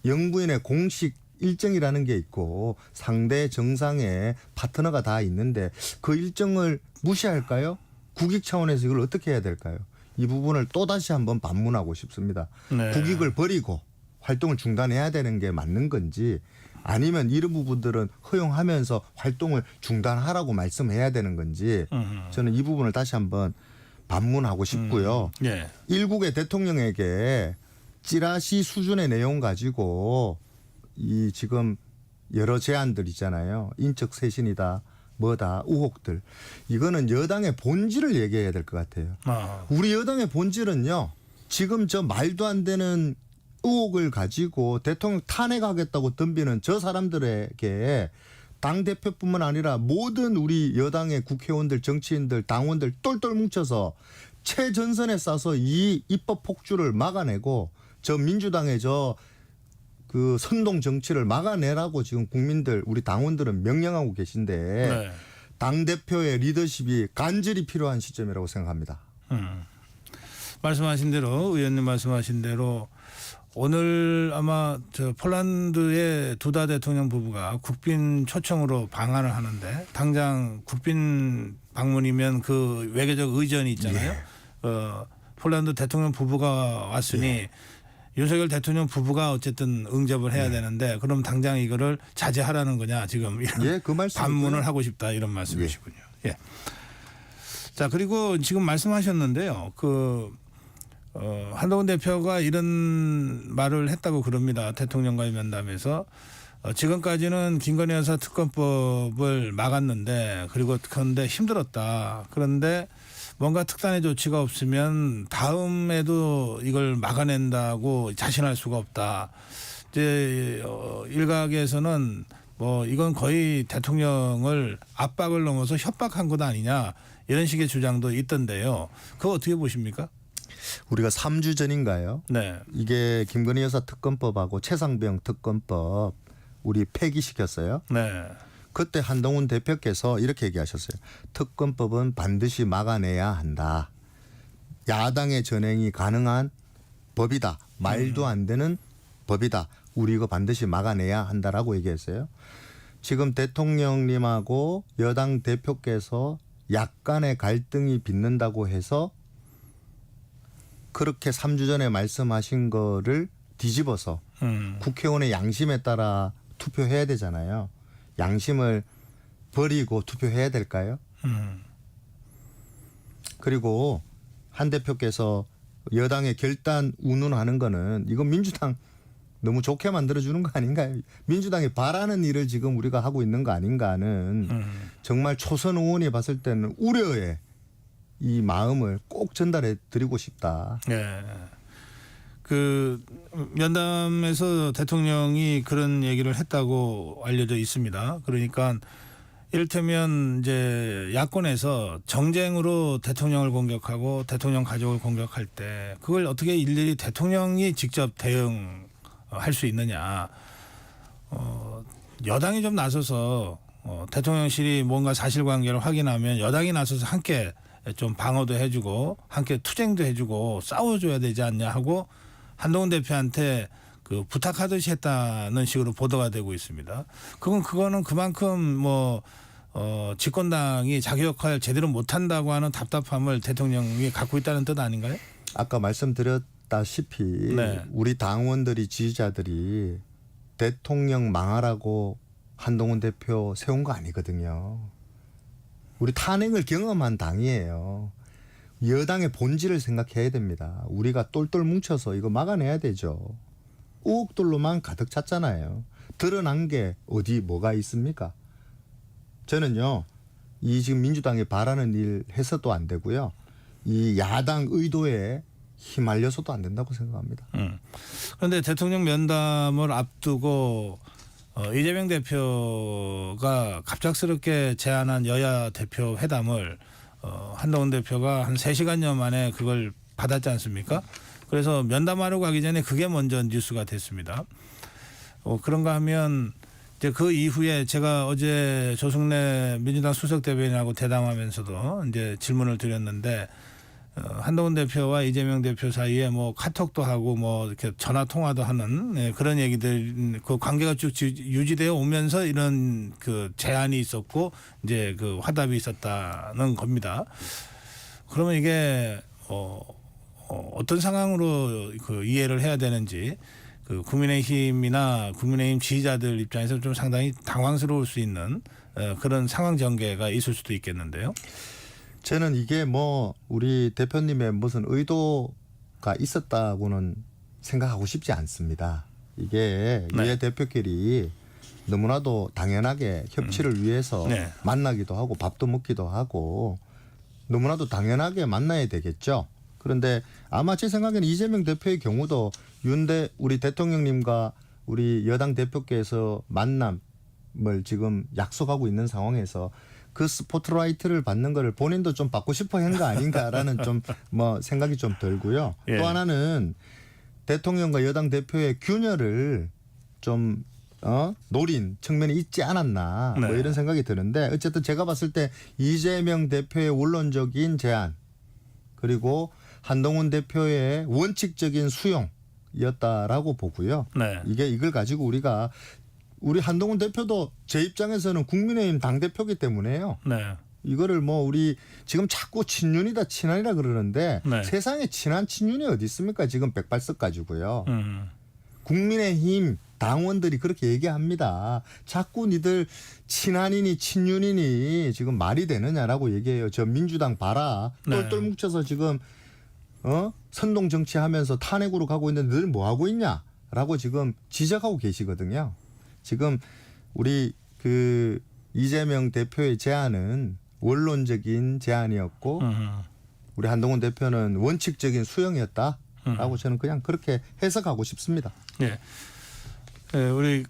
영부인의 공식 일정이라는 게 있고 상대 정상의 파트너가 다 있는데 그 일정을 무시할까요? 국익 차원에서 이걸 어떻게 해야 될까요? 이 부분을 또다시 한번 반문하고 싶습니다. 네. 국익을 버리고 활동을 중단해야 되는 게 맞는 건지 아니면 이런 부분들은 허용하면서 활동을 중단하라고 말씀해야 되는 건지 저는 이 부분을 다시 한번 반문하고 싶고요. 예. 일국의 대통령에게 찌라시 수준의 내용 가지고 이 지금 여러 제안들 있잖아요. 인적 쇄신이다. 뭐다. 의혹들. 이거는 여당의 본질을 얘기해야 될 것 같아요. 아. 우리 여당의 본질은요. 지금 저 말도 안 되는 의혹을 가지고 대통령 탄핵하겠다고 덤비는 저 사람들에게 당대표뿐만 아니라 모든 우리 여당의 국회의원들, 정치인들, 당원들 똘똘 뭉쳐서 최전선에 싸서 이 입법 폭주를 막아내고 저 민주당의 그 선동 정치를 막아내라고 지금 국민들, 우리 당원들은 명령하고 계신데 네. 당대표의 리더십이 간절히 필요한 시점이라고 생각합니다. 말씀하신 대로 의원님 말씀하신 대로 오늘 아마 저 폴란드의 두다 대통령 부부가 국빈 초청으로 방한을 하는데 당장 국빈 방문이면 그 외교적 의전이 있잖아요. 폴란드 대통령 부부가 왔으니 윤석열 대통령 부부가 어쨌든 응접을 해야 되는데 그럼 당장 이거를 자제하라는 거냐 지금 이런 그 말씀 반문을 하고 싶다 이런 말씀이시군요. 예. 자 그리고 지금 말씀하셨는데요. 한동훈 대표가 이런 말을 했다고 그럽니다. 대통령과의 면담에서 지금까지는 김건희 여사 특검법을 막았는데 그런데 힘들었다. 그런데 뭔가 특단의 조치가 없으면 다음에도 이걸 막아낸다고 자신할 수가 없다. 이제 일각에서는 뭐 이건 거의 대통령을 압박을 넘어서 협박한 것 아니냐 이런 식의 주장도 있던데요. 그거 어떻게 보십니까? 우리가 3주 전인가요? 네. 이게 김건희 여사 특검법하고 최상병 특검법 우리 폐기시켰어요. 네. 그때 한동훈 대표께서 이렇게 얘기하셨어요. 특검법은 반드시 막아내야 한다. 야당의 전행이 가능한 법이다. 말도 안 되는 법이다. 우리 이거 반드시 막아내야 한다라고 얘기했어요. 지금 대통령님하고 여당 대표께서 약간의 갈등이 빚는다고 해서 그렇게 3주 전에 말씀하신 거를 뒤집어서 국회의원의 양심에 따라 투표해야 되잖아요. 양심을 버리고 투표해야 될까요? 그리고 한 대표께서 여당의 결단 운운하는 거는 이건 민주당 너무 좋게 만들어주는 거 아닌가요? 민주당이 바라는 일을 지금 우리가 하고 있는 거 아닌가 하는 정말 초선 의원이 봤을 때는 우려의 이 마음을 꼭 전달해 드리고 싶다. 네. 그 면담에서 대통령이 그런 얘기를 했다고 알려져 있습니다. 그러니까 이를테면 이제 야권에서 정쟁으로 대통령을 공격하고 대통령 가족을 공격할 때 그걸 어떻게 일일이 대통령이 직접 대응할 수 있느냐. 여당이 좀 나서서 대통령실이 뭔가 사실관계를 확인하면 여당이 나서서 함께 좀 방어도 해주고 함께 투쟁도 해주고 싸워줘야 되지 않냐 하고 한동훈 대표한테 그 부탁하듯이 했다는 식으로 보도가 되고 있습니다. 그거는 그만큼 집권당이 자기 역할 제대로 못한다고 하는 답답함을 대통령이 갖고 있다는 뜻 아닌가요? 아까 말씀드렸다시피 네. 우리 당원들이 지지자들이 대통령 망하라고 한동훈 대표 세운 거 아니거든요. 우리 탄핵을 경험한 당이에요. 여당의 본질을 생각해야 됩니다. 우리가 똘똘 뭉쳐서 이거 막아내야 되죠. 의혹들로만 가득 찼잖아요. 드러난 게 어디 뭐가 있습니까? 저는요. 이 지금 민주당이 바라는 일 해서도 안 되고요. 이 야당 의도에 휘말려서도 안 된다고 생각합니다. 그런데 대통령 면담을 앞두고 이재명 대표가 갑작스럽게 제안한 여야 대표 회담을 한동훈 대표가 한 3시간여 만에 그걸 받았지 않습니까? 그래서 면담하러 가기 전에 그게 먼저 뉴스가 됐습니다. 그런가 하면 이제 그 이후에 제가 어제 조승래 민주당 수석 대변인하고 대담하면서도 이제 질문을 드렸는데 한동훈 대표와 이재명 대표 사이에 뭐 카톡도 하고 뭐 이렇게 전화 통화도 하는 그런 얘기들 그 관계가 쭉 유지되어 오면서 이런 그 제안이 있었고 이제 그 화답이 있었다는 겁니다. 그러면 이게 어떤 상황으로 그 이해를 해야 되는지 그 국민의힘이나 국민의힘 지지자들 입장에서 좀 상당히 당황스러울 수 있는 그런 상황 전개가 있을 수도 있겠는데요. 저는 이게 뭐 우리 대표님의 무슨 의도가 있었다고는 생각하고 싶지 않습니다. 이게 네. 이 대표끼리 너무나도 당연하게 협치를 위해서 네. 만나기도 하고 밥도 먹기도 하고 너무나도 당연하게 만나야 되겠죠. 그런데 아마 제 생각에는 이재명 대표의 경우도 우리 대통령님과 우리 여당 대표께서 만남을 지금 약속하고 있는 상황에서 그 스포트라이트를 받는 거를 본인도 좀 받고 싶어 한 거 아닌가라는 좀 뭐 생각이 좀 들고요. 예. 또 하나는 대통령과 여당 대표의 균열을 좀 노린 측면이 있지 않았나 뭐 네. 이런 생각이 드는데 어쨌든 제가 봤을 때 이재명 대표의 원론적인 제안 그리고 한동훈 대표의 원칙적인 수용이었다라고 보고요. 네. 이걸 가지고 우리 한동훈 대표도 제 입장에서는 국민의힘 당대표기 때문에요. 네. 이거를 뭐 우리 지금 자꾸 친윤이다 친한이라 그러는데 네. 세상에 친한 친윤이 어디 있습니까? 지금 100발석 가지고요. 국민의힘 당원들이 그렇게 얘기합니다. 자꾸 니들 친한이니 친윤이니 지금 말이 되느냐라고 얘기해요. 저 민주당 봐라. 네. 똘똘 뭉쳐서 지금 선동 정치하면서 탄핵으로 가고 있는데 늘 뭐 하고 있냐라고 지금 지적하고 계시거든요. 지금 우리 그 이재명 대표의 제안은 원론적인 제안이었고 우리 한동훈 대표는 원칙적인 수용이었다라고 저는 그냥 그렇게 해석하고 싶습니다. 예. 우리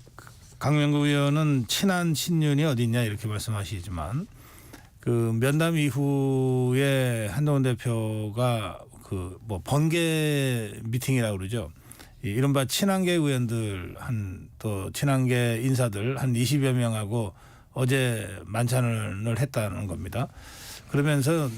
강명구 의원은 친한 친윤이 어디 있냐 이렇게 말씀하시지만 그 면담 이후에 한동훈 대표가 그 뭐 번개 미팅이라고 그러죠. 이른바 친한계 의원들 또 친한계 인사들 한 20여 명하고 어제 만찬을 했다는 겁니다. 그러면서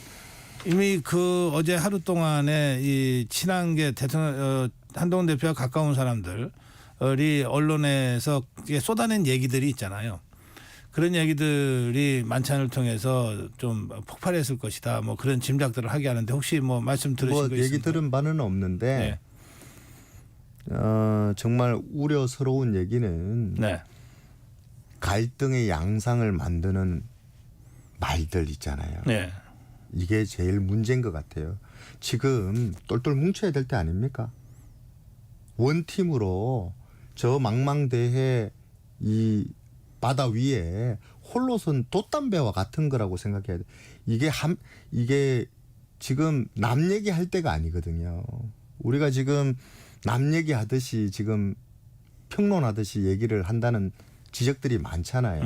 이미 그 어제 하루 동안에 이 친한계 대통령 한동훈 대표와 가까운 사람들이 언론에서 쏟아낸 얘기들이 있잖아요. 그런 얘기들이 만찬을 통해서 좀 폭발했을 것이다. 뭐 그런 짐작들을 하게 하는데 혹시 뭐 말씀 들으신 거 있습니까? 얘기 들은 바는 없는데 네. 정말 우려스러운 얘기는 네. 갈등의 양상을 만드는 말들 있잖아요. 네. 이게 제일 문제인 것 같아요. 지금 똘똘 뭉쳐야 될 때 아닙니까? 원팀으로 저 망망대해 이 바다 위에 홀로선 돛담배와 같은 거라고 생각해야 돼. 이게 지금 남 얘기할 때가 아니거든요. 우리가 지금 남 얘기하듯이 지금 평론하듯이 얘기를 한다는 지적들이 많잖아요.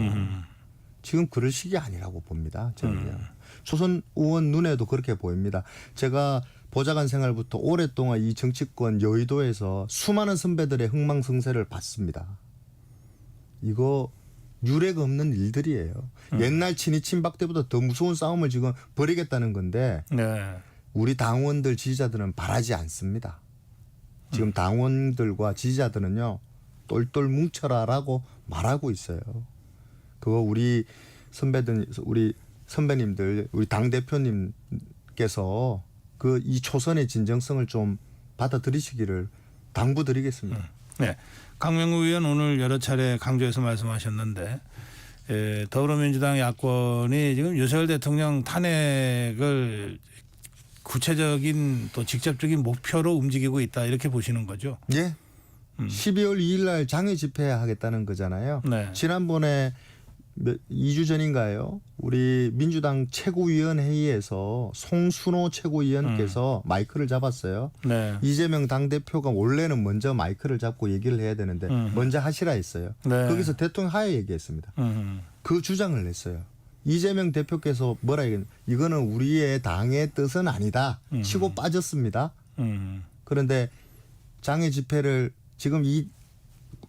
지금 그럴 시기 아니라고 봅니다. 저는요. 초선 의원 눈에도 그렇게 보입니다. 제가 보좌관 생활부터 오랫동안 이 정치권 여의도에서 수많은 선배들의 흥망성쇠를 봤습니다. 이거 유례가 없는 일들이에요. 옛날 친이 친박 때보다 더 무서운 싸움을 지금 벌이겠다는 건데 네. 우리 당원들 지지자들은 바라지 않습니다. 지금 당원들과 지지자들은요. 똘똘 뭉쳐라라고 말하고 있어요. 그거 우리 선배님들, 우리 당 대표님께서 그 이 초선의 진정성을 좀 받아들이시기를 당부드리겠습니다. 네. 강명구 의원 오늘 여러 차례 강조해서 말씀하셨는데 더불어민주당 야권이 지금 윤석열 대통령 탄핵을 구체적인 또 직접적인 목표로 움직이고 있다 이렇게 보시는 거죠? 예. 12월 2일 날 장외 집회하겠다는 거잖아요. 네. 지난번에 2주 전인가요? 우리 민주당 최고위원회의에서 송순호 최고위원께서 마이크를 잡았어요. 네. 이재명 당대표가 원래는 먼저 마이크를 잡고 얘기를 해야 되는데 먼저 하시라 했어요. 네. 거기서 대통령 하에 얘기했습니다. 그 주장을 냈어요. 이재명 대표께서 뭐라 얘기했냐. 이거는 우리의 당의 뜻은 아니다. 치고 빠졌습니다. 그런데 장외 집회를 지금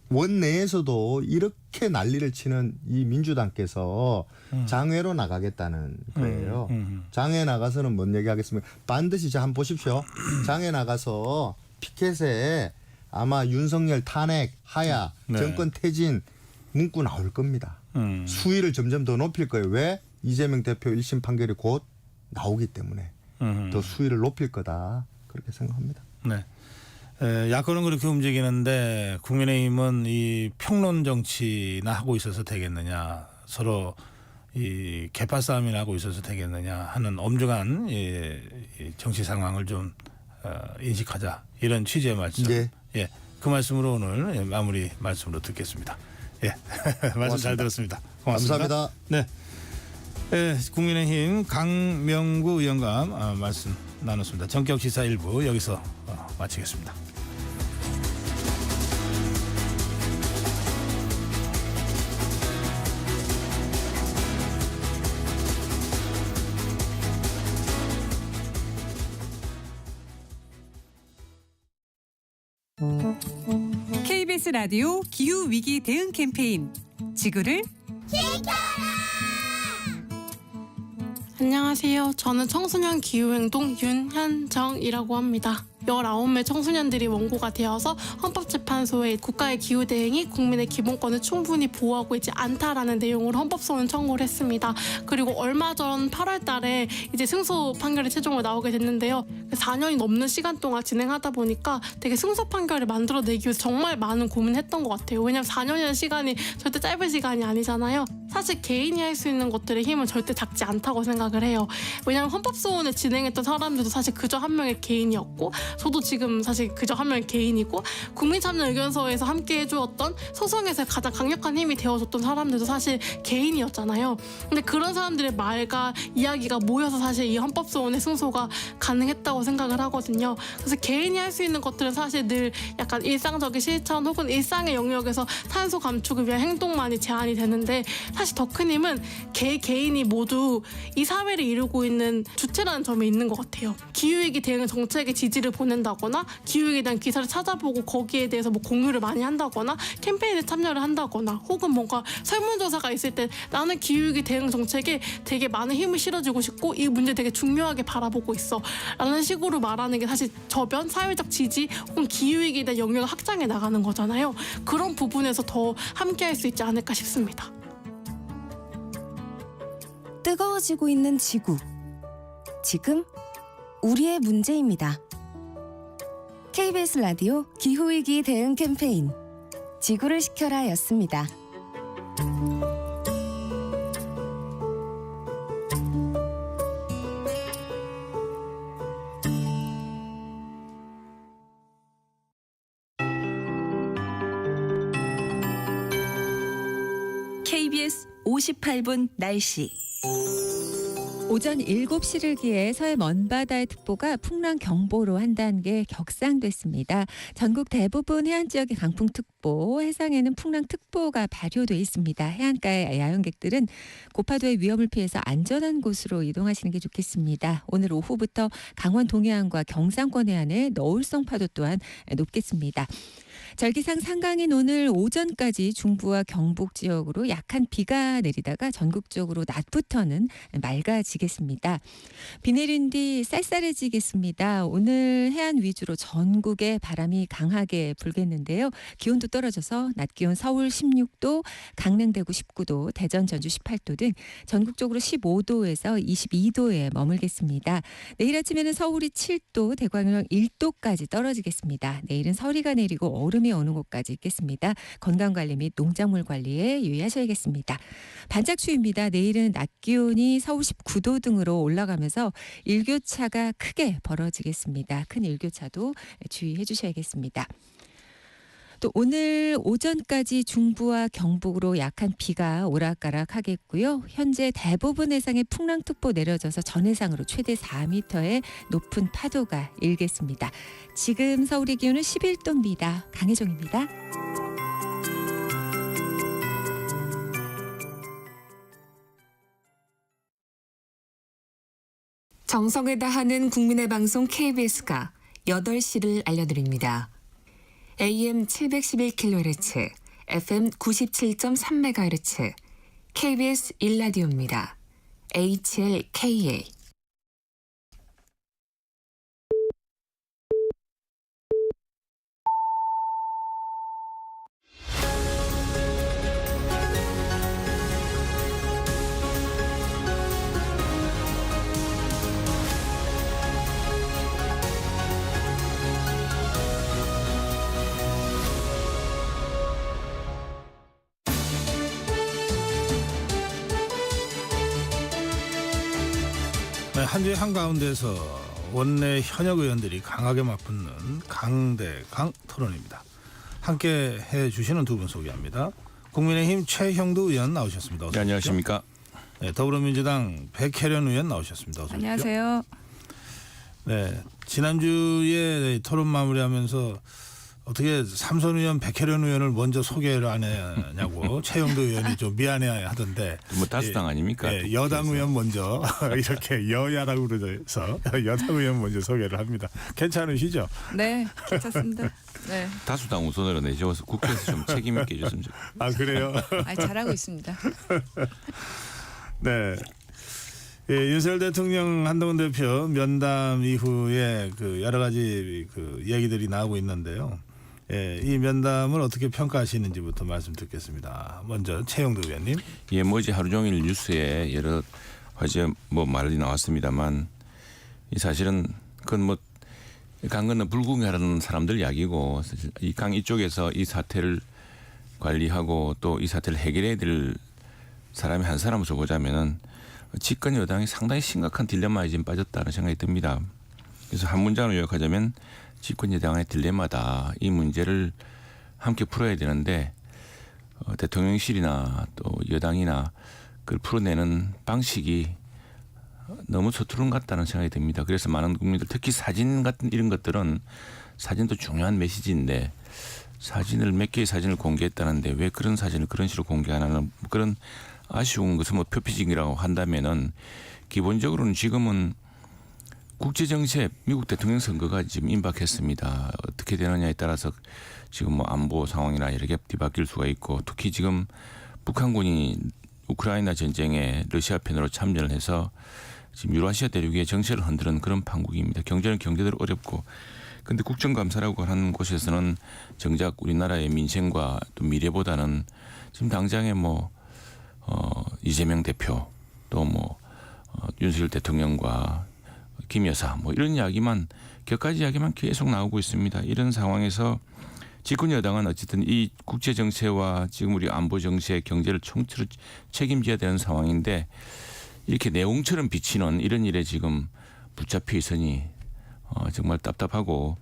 원내에서도 이렇게 난리를 치는 이 민주당께서 장외로 나가겠다는 거예요. 장외 나가서는 뭔 얘기하겠습니까? 반드시 한번 보십시오. 장외 나가서 피켓에 아마 윤석열 탄핵, 하야, 네. 정권 퇴진 문구 나올 겁니다. 수위를 점점 더 높일 거예요. 왜? 이재명 대표 1심 판결이 곧 나오기 때문에 더 수위를 높일 거다. 그렇게 생각합니다. 네. 야권은 그렇게 움직이는데 국민의힘은 이 평론 정치나 하고 있어서 되겠느냐, 서로 이 개파 싸움이나 하고 있어서 되겠느냐 하는 엄중한 이 정치 상황을 좀 인식하자, 이런 취지의 말씀. 네. 예, 그 말씀으로 오늘 마무리 말씀으로 듣겠습니다. 예, 말씀 잘 들었습니다. 고맙습니다. 감사합니다. 네. 국민의힘 강명구 의원과 말씀 나눴습니다. 전격 시사 1부 여기서 마치겠습니다. KBS 라디오 기후 위기 대응 캠페인 지구를 안녕하세요. 저는 청소년 기후행동 윤현정이라고 합니다. 19명 청소년들이 원고가 되어서 헌법재판소에 국가의 기후대응이 국민의 기본권을 충분히 보호하고 있지 않다라는 내용으로 헌법소원 청구를 했습니다. 그리고 얼마 전 8월 달에 이제 승소 판결이 최종으로 나오게 됐는데요. 4년이 넘는 시간 동안 진행하다 보니까 되게 승소 판결을 만들어내기 위해서 정말 많은 고민을 했던 것 같아요. 왜냐하면 4년이라는 시간이 절대 짧은 시간이 아니잖아요. 사실 개인이 할 수 있는 것들의 힘은 절대 작지 않다고 생각을 해요. 왜냐하면 헌법소원을 진행했던 사람들도 사실 그저 한 명의 개인이었고, 저도 지금 사실 그저 한 명의 개인이고, 국민참여의견서에서 함께 해주었던 소송에서 가장 강력한 힘이 되어줬던 사람들도 사실 개인이었잖아요. 근데 그런 사람들의 말과 이야기가 모여서 사실 이 헌법소원의 승소가 가능했다고 생각을 하거든요. 그래서 개인이 할 수 있는 것들은 사실 늘 약간 일상적인 실천 혹은 일상의 영역에서 탄소 감축을 위한 행동만이 제한이 되는데, 사실 더 큰 힘은 개인이 모두 이 사회를 이루고 있는 주체라는 점에 있는 것 같아요. 기후위기 대응 정책의 지지를 보낸다거나, 기후위기에 대한 기사를 찾아보고 거기에 대해서 뭐 공유를 많이 한다거나, 캠페인에 참여를 한다거나, 혹은 뭔가 설문조사가 있을 때 나는 기후위기 대응 정책에 되게 많은 힘을 실어주고 싶고 이 문제 되게 중요하게 바라보고 있어 라는 식으로 말하는 게 사실 저변, 사회적 지지 혹은 기후위기에 대한 영역을 확장해 나가는 거잖아요. 그런 부분에서 더 함께 할 수 있지 않을까 싶습니다. 뜨거워지고 있는 지구. 지금 우리의 문제입니다. KBS 라디오 기후위기 대응 캠페인 지구를 지켜라 였습니다. KBS 58분 날씨. 오전 7시를 기해 서해 먼바다의 특보가 풍랑경보로 한 단계 격상됐습니다. 전국 대부분 해안 지역의 강풍특보, 해상에는 풍랑특보가 발효돼 있습니다. 해안가의 야영객들은 고파도의 위험을 피해서 안전한 곳으로 이동하시는 게 좋겠습니다. 오늘 오후부터 강원 동해안과 경상권 해안의 너울성 파도 또한 높겠습니다. 절기상 상강인 오늘 오전까지 중부와 경북 지역으로 약한 비가 내리다가 전국적으로 낮부터는 맑아지겠습니다. 비 내린 뒤 쌀쌀해지겠습니다. 오늘 해안 위주로 전국에 바람이 강하게 불겠는데요. 기온도 떨어져서 낮 기온 서울 16도, 강릉 대구 19도, 대전 전주 18도 등 전국적으로 15도에서 22도에 머물겠습니다. 내일 아침에는 서울이 7도, 대광역 1도까지 떨어지겠습니다. 내일은 서리가 내리고 얼음이 오는 곳까지 있겠습니다. 건강관리 및 농작물 관리에 유의하셔야겠습니다. 반짝 추위입니다. 내일은 낮 기온이 서울 19도 등으로 올라가면서 일교차가 크게 벌어지겠습니다. 큰 일교차도 주의해 주셔야겠습니다. 또 오늘 오전까지 중부와 경북으로 약한 비가 오락가락 하겠고요. 현재 대부분 해상에 풍랑특보 내려져서 전 해상으로 최대 4m의 높은 파도가 일겠습니다. 지금 서울의 기온은 11도입니다. 강혜정입니다. 정성을 다하는 국민의 방송 KBS가 8시를 알려드립니다. AM 711kHz, FM 97.3MHz, KBS 1라디오입니다. HLKA. 네, 한 주의 한가운데서 원내 현역 의원들이 강하게 맞붙는 강대강 토론입니다. 함께 해주시는 두 분 소개합니다. 국민의힘 최형두 의원 나오셨습니다. 어서 네, 안녕하십니까. 네, 더불어민주당 백혜련 의원 나오셨습니다. 어서 오십시오. 안녕하세요. 네, 지난주에 토론 마무리하면서 어떻게 삼선 의원 백혜련 의원을 먼저 소개를 안 했냐고 최형두 의원이 좀 미안해 하던데. 뭐 다수당 아닙니까? 예, 여당 의원 먼저 이렇게 여야라고 그래서 여당 의원 먼저 소개를 합니다. 괜찮으시죠? 네, 괜찮습니다. 네. 다수당 우선으로 내세워서 국회에서 좀 책임 있게 해줬으면 좋겠습니다. 아 그래요? 잘하고 있습니다. 네. 예, 윤석열 대통령 한동훈 대표 면담 이후에 그 여러 가지 그 얘기들이 나오고 있는데요. 예, 이 면담을 어떻게 평가하시는지부터 말씀 듣겠습니다. 먼저 최영도 의원님. 예, 어제 하루 종일 뉴스에 여러 화제 말이 나왔습니다만 이 사실은 그건 강 건너 불구경하는 사람들 이야기고 이 강 이쪽에서 이 사태를 관리하고 또 이 사태를 해결해야 될 사람이 한 사람으로 보자면은 집권 여당이 상당히 심각한 딜레마에 지금 빠졌다는 생각이 듭니다. 그래서 한 문장으로 요약하자면 집권 여당의 딜레마다. 이 문제를 함께 풀어야 되는데 대통령실이나 또 여당이나 그걸 풀어내는 방식이 너무 서투른 것 같다는 생각이 듭니다. 그래서 많은 국민들 특히 사진 같은 이런 것들은 사진도 중요한 메시지인데 사진을 몇 개의 사진을 공개했다는데 왜 그런 사진을 그런 식으로 공개 안 하는 그런 아쉬운 것은 표피적이라고 한다면은 기본적으로는 지금은 국제정세 미국 대통령 선거가 지금 임박했습니다. 어떻게 되느냐에 따라서 지금 안보 상황이나 여러 개 뒤바뀔 수가 있고 특히 지금 북한군이 우크라이나 전쟁에 러시아 편으로 참전을 해서 지금 유라시아 대륙의 정세를 흔드는 그런 판국입니다. 경제는 경제대로 어렵고 그런데 국정감사라고 하는 곳에서는 정작 우리나라의 민생과 또 미래보다는 지금 당장에 이재명 대표 또 윤석열 대통령과 김 여사 이런 이야기만 격가지 이야기만 계속 나오고 있습니다. 이런 상황에서 집권 여당은 어쨌든 이 국제 정세와 지금 우리 안보 정세, 경제를 총체로 책임져야 되는 상황인데 이렇게 내용처럼 비치는 이런 일에 지금 붙잡혀 있으니 정말 답답하고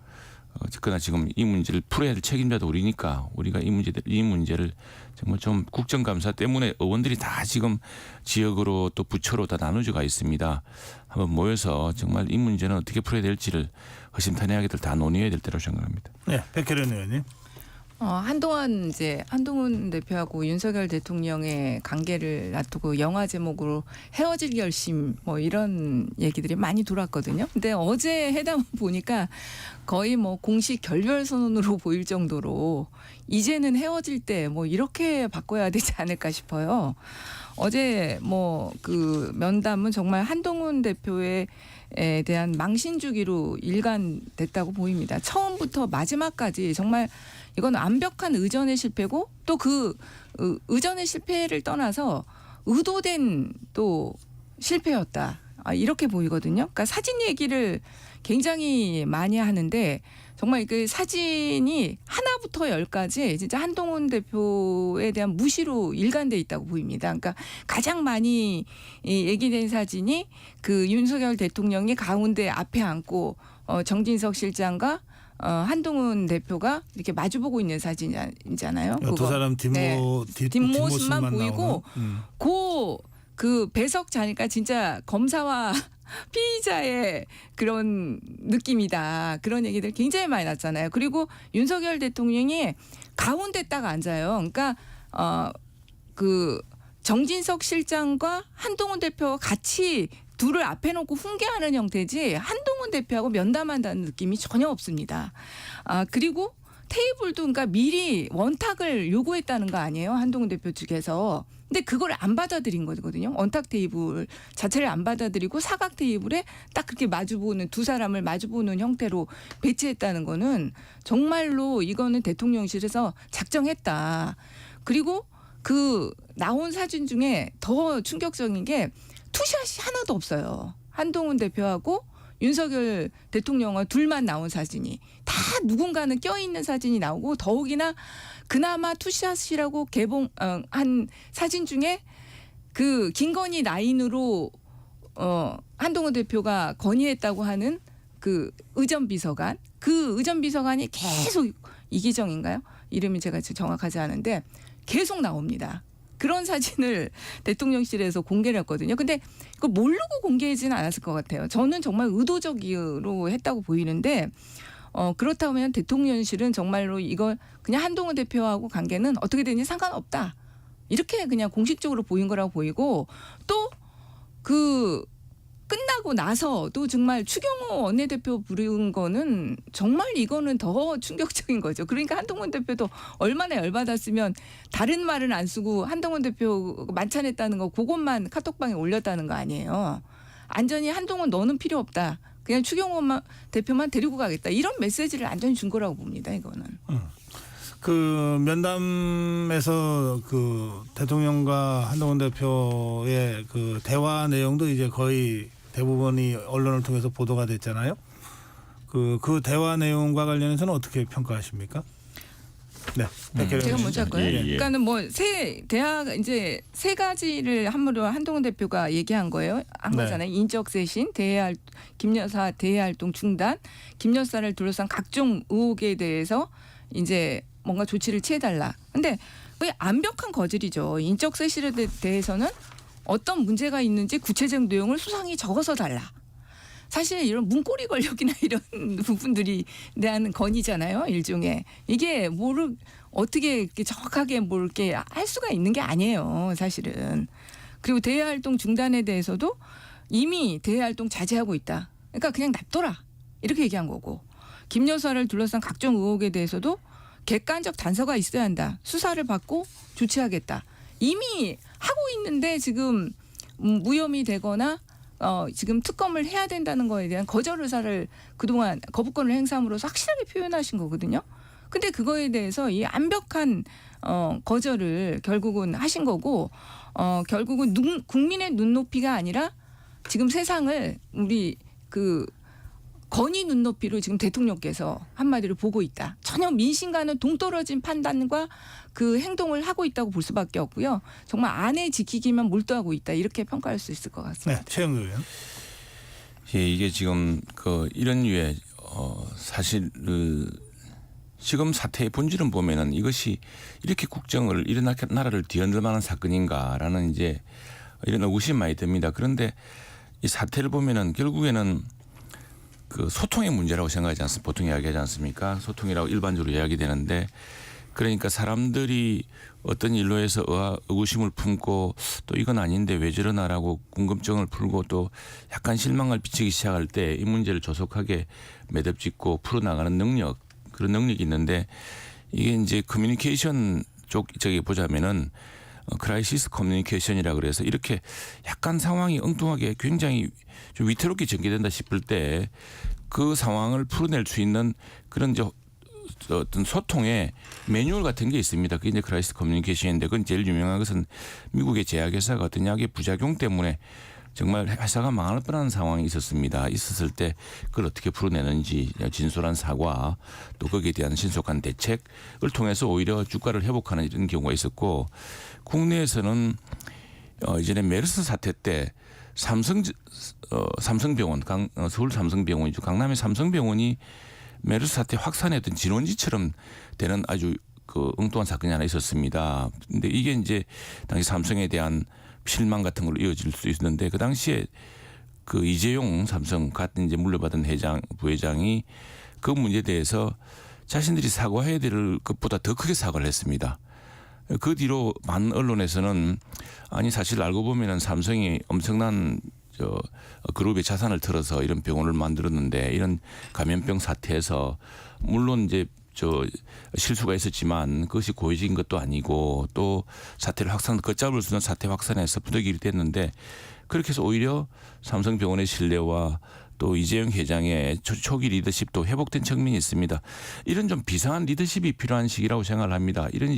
그러나 지금 이 문제를 풀어야 될 책임자도 우리니까 우리가 이 문제를 정말 좀 국정감사 때문에 의원들이 다 지금 지역으로 또 부처로 다 나눠져가 있습니다. 한번 모여서 정말 이 문제는 어떻게 풀어야 될지를 허심탄회하게들 다 논의해야 될 때라고 생각합니다. 네, 백혜련 의원님. 한동안 한동훈 대표하고 윤석열 대통령의 관계를 놔두고 영화 제목으로 헤어질 결심 이런 얘기들이 많이 돌았거든요. 근데 어제 회담 보니까 거의 공식 결별 선언으로 보일 정도로 이제는 헤어질 때 이렇게 바꿔야 되지 않을까 싶어요. 어제 그 면담은 정말 한동훈 대표의 에 대한 망신 주기로 일관됐다고 보입니다. 처음부터 마지막까지 정말 이건 완벽한 의전의 실패고 또 그 의전의 실패를 떠나서 의도된 또 실패였다. 이렇게 보이거든요. 그러니까 사진 얘기를 굉장히 많이 하는데 정말 그 사진이 하나부터 열까지 진짜 한동훈 대표에 대한 무시로 일관돼 있다고 보입니다. 그러니까 가장 많이 얘기된 사진이 그 윤석열 대통령이 가운데 앞에 앉고 정진석 실장과 한동훈 대표가 이렇게 마주보고 있는 사진이잖아요. 두 사람 뒷모습만 보이고 그 배석 자니까 진짜 검사와 피의자의 그런 느낌이다. 그런 얘기들 굉장히 많이 났잖아요. 그리고 윤석열 대통령이 가운데 딱 앉아요. 그러니까 그 정진석 실장과 한동훈 대표가 같이 둘을 앞에 놓고 훈계하는 형태지 한동훈 대표하고 면담한다는 느낌이 전혀 없습니다. 그리고 테이블도 그러니까 미리 원탁을 요구했다는 거 아니에요? 한동훈 대표 측에서. 근데 그걸 안 받아들인 거거든요. 원탁 테이블 자체를 안 받아들이고 사각 테이블에 딱 그렇게 마주보는 두 사람을 마주보는 형태로 배치했다는 거는 정말로 이거는 대통령실에서 작정했다. 그리고 그 나온 사진 중에 더 충격적인 게 투샷이 하나도 없어요. 한동훈 대표하고 윤석열 대통령과 둘만 나온 사진이 다 누군가는 껴있는 사진이 나오고 더욱이나 그나마 투샷이라고 개봉한 사진 중에 그 김건희 라인으로 한동훈 대표가 건의했다고 하는 그 의전비서관 그 의전비서관이 계속 이기정인가요? 이름이 제가 정확하지 않은데 계속 나옵니다. 그런 사진을 대통령실에서 공개를 했거든요. 근데 그걸 모르고 공개하지는 않았을 것 같아요. 저는 정말 의도적으로 했다고 보이는데 그렇다면 대통령실은 정말로 이걸 그냥 한동훈 대표하고 관계는 어떻게 되는지 상관없다. 이렇게 그냥 공식적으로 보인 거라고 보이고 또 그 끝나고 나서도 정말 추경호 원내대표 부른 거는 정말 이거는 더 충격적인 거죠. 그러니까 한동훈 대표도 얼마나 열받았으면 다른 말은 안 쓰고 한동훈 대표 만찬했다는 거 그것만 카톡방에 올렸다는 거 아니에요. 안전히 한동훈 너는 필요 없다. 그냥 추경호 대표만 데리고 가겠다. 이런 메시지를 안전히 준 거라고 봅니다. 이거는. 그 면담에서 그 대통령과 한동훈 대표의 그 대화 내용도 이제 거의 대부분이 언론을 통해서 보도가 됐잖아요. 그 대화 내용과 관련해서는 어떻게 평가하십니까? 네, 제가 먼저 할까요? 예. 그러니까는 뭐 이제 세 가지를 함부로 한동훈 대표가 얘기한 거예요. 한 네. 거잖아요. 인적 쇄신, 김 여사 대외 활동 중단, 김 여사를 둘러싼 각종 의혹에 대해서 이제 뭔가 조치를 취해달라. 근데 왜 완벽한 거절이죠. 인적 쇄신에 대해서는 어떤 문제가 있는지 구체적 내용을 수상히 적어서 달라. 사실 이런 문고리 권력이나 이런 부분들이 대한 건의잖아요. 일종의. 이게 어떻게 이렇게 정확하게 이렇게 할 수가 있는 게 아니에요. 사실은. 그리고 대외 활동 중단에 대해서도 이미 대외 활동 자제하고 있다. 그러니까 그냥 놔둬라. 이렇게 얘기한 거고. 김 여사를 둘러싼 각종 의혹에 대해서도 객관적 단서가 있어야 한다. 수사를 받고 조치하겠다. 이미 하고 있는데 지금 무혐의 되거나 지금 특검을 해야 된다는 거에 대한 거절 의사를 그동안 거부권을 행사함으로써 확실하게 표현하신 거거든요. 근데 그거에 대해서 이 완벽한 거절을 결국은 하신 거고 결국은 국민의 눈높이가 아니라 지금 세상을 우리 그 건의 눈높이로 지금 대통령께서 한마디로 보고 있다. 전혀 민심과는 동떨어진 판단과 그 행동을 하고 있다고 볼 수밖에 없고요. 정말 안에 지키기만 몰두하고 있다. 이렇게 평가할 수 있을 것 같습니다. 네, 최영도 의원. 예, 이게 지금 이런 류의 사실 지금 사태의 본질은 보면은 이것이 이렇게 국정을 이런 나라를 뒤흔들 만한 사건인가라는 이제 이런 의구심이 많이 듭니다. 그런데 이 사태를 보면은 결국에는 그 소통의 문제라고 생각하지 않습니까? 보통 이야기하지 않습니까? 소통이라고 일반적으로 이야기되는데 그러니까 사람들이 어떤 일로 해서 의구심을 품고 또 이건 아닌데 왜 저러나라고 궁금증을 풀고 또 약간 실망을 비치기 시작할 때 이 문제를 조속하게 매듭짓고 풀어나가는 능력 그런 능력이 있는데 이게 이제 커뮤니케이션 쪽에 보자면은 크라이시스 커뮤니케이션이라 그래서 이렇게 약간 상황이 엉뚱하게 굉장히 좀 위태롭게 전개된다 싶을 때 그 상황을 풀어낼 수 있는 그런 이제 어떤 소통의 매뉴얼 같은 게 있습니다. 그게 이제 크라이시스 커뮤니케이션인데 그건 제일 유명한 것은 미국의 제약회사가 어떤 약의 부작용 때문에 정말 회사가 망할 뻔한 상황이 있었을 때 그걸 어떻게 풀어내는지 진솔한 사과 또 거기에 대한 신속한 대책을 통해서 오히려 주가를 회복하는 이런 경우가 있었고 국내에서는 이전에 메르스 사태 때 삼성병원 서울 삼성병원이죠. 강남의 삼성병원이 메르스 사태 확산했던 진원지처럼 되는 아주 그 엉뚱한 사건이 하나 있었습니다. 근데 이게 이제 당시 삼성에 대한 실망 같은 걸로 이어질 수 있었는데 그 당시에 그 이재용 삼성 같은 이제 물려받은 부회장이 그 문제에 대해서 자신들이 사과해야 될 것보다 더 크게 사과를 했습니다. 그 뒤로 많은 언론에서는 아니 사실 알고 보면은 삼성이 엄청난 그룹의 자산을 털어서 이런 병원을 만들었는데 이런 감염병 사태에서 물론 이제 실수가 있었지만 그것이 고의적인 것도 아니고 또 사태를 걷잡을 수 있는 사태 확산해서 부득이를 됐는데 그렇게 해서 오히려 삼성병원의 신뢰와 또 이재용 회장의 초기 리더십도 회복된 측면이 있습니다. 이런 좀 비상한 리더십이 필요한 시기라고 생각을 합니다. 이런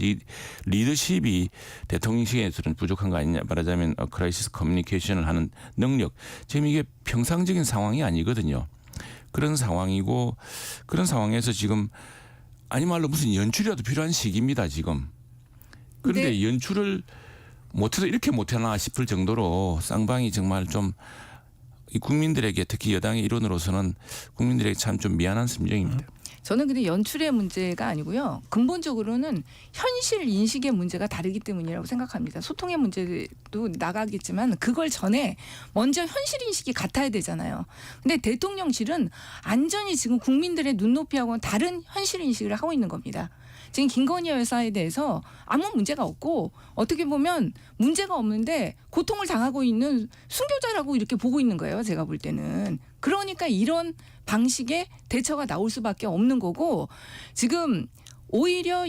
리더십이 대통령실에서는 부족한 거 아니냐 말하자면 크라이시스 커뮤니케이션을 하는 능력. 지금 이게 평상적인 상황이 아니거든요. 그런 상황이고 그런 상황에서 지금 아니 말로 무슨 연출이라도 필요한 시기입니다. 지금. 그런데 연출을 못해서 이렇게 못하나 싶을 정도로 쌍방이 정말 좀 이 국민들에게 특히 여당의 일원으로서는 국민들에게 참 좀 미안한 심정입니다. 저는 근데 연출의 문제가 아니고요. 근본적으로는 현실 인식의 문제가 다르기 때문이라고 생각합니다. 소통의 문제도 나가겠지만 그걸 전에 먼저 현실 인식이 같아야 되잖아요. 근데 대통령실은 안전히 지금 국민들의 눈높이하고는 다른 현실 인식을 하고 있는 겁니다. 지금 김건희 여사에 대해서 아무 문제가 없고 어떻게 보면 문제가 없는데 고통을 당하고 있는 순교자라고 이렇게 보고 있는 거예요. 제가 볼 때는. 그러니까 이런 방식의 대처가 나올 수밖에 없는 거고 지금 오히려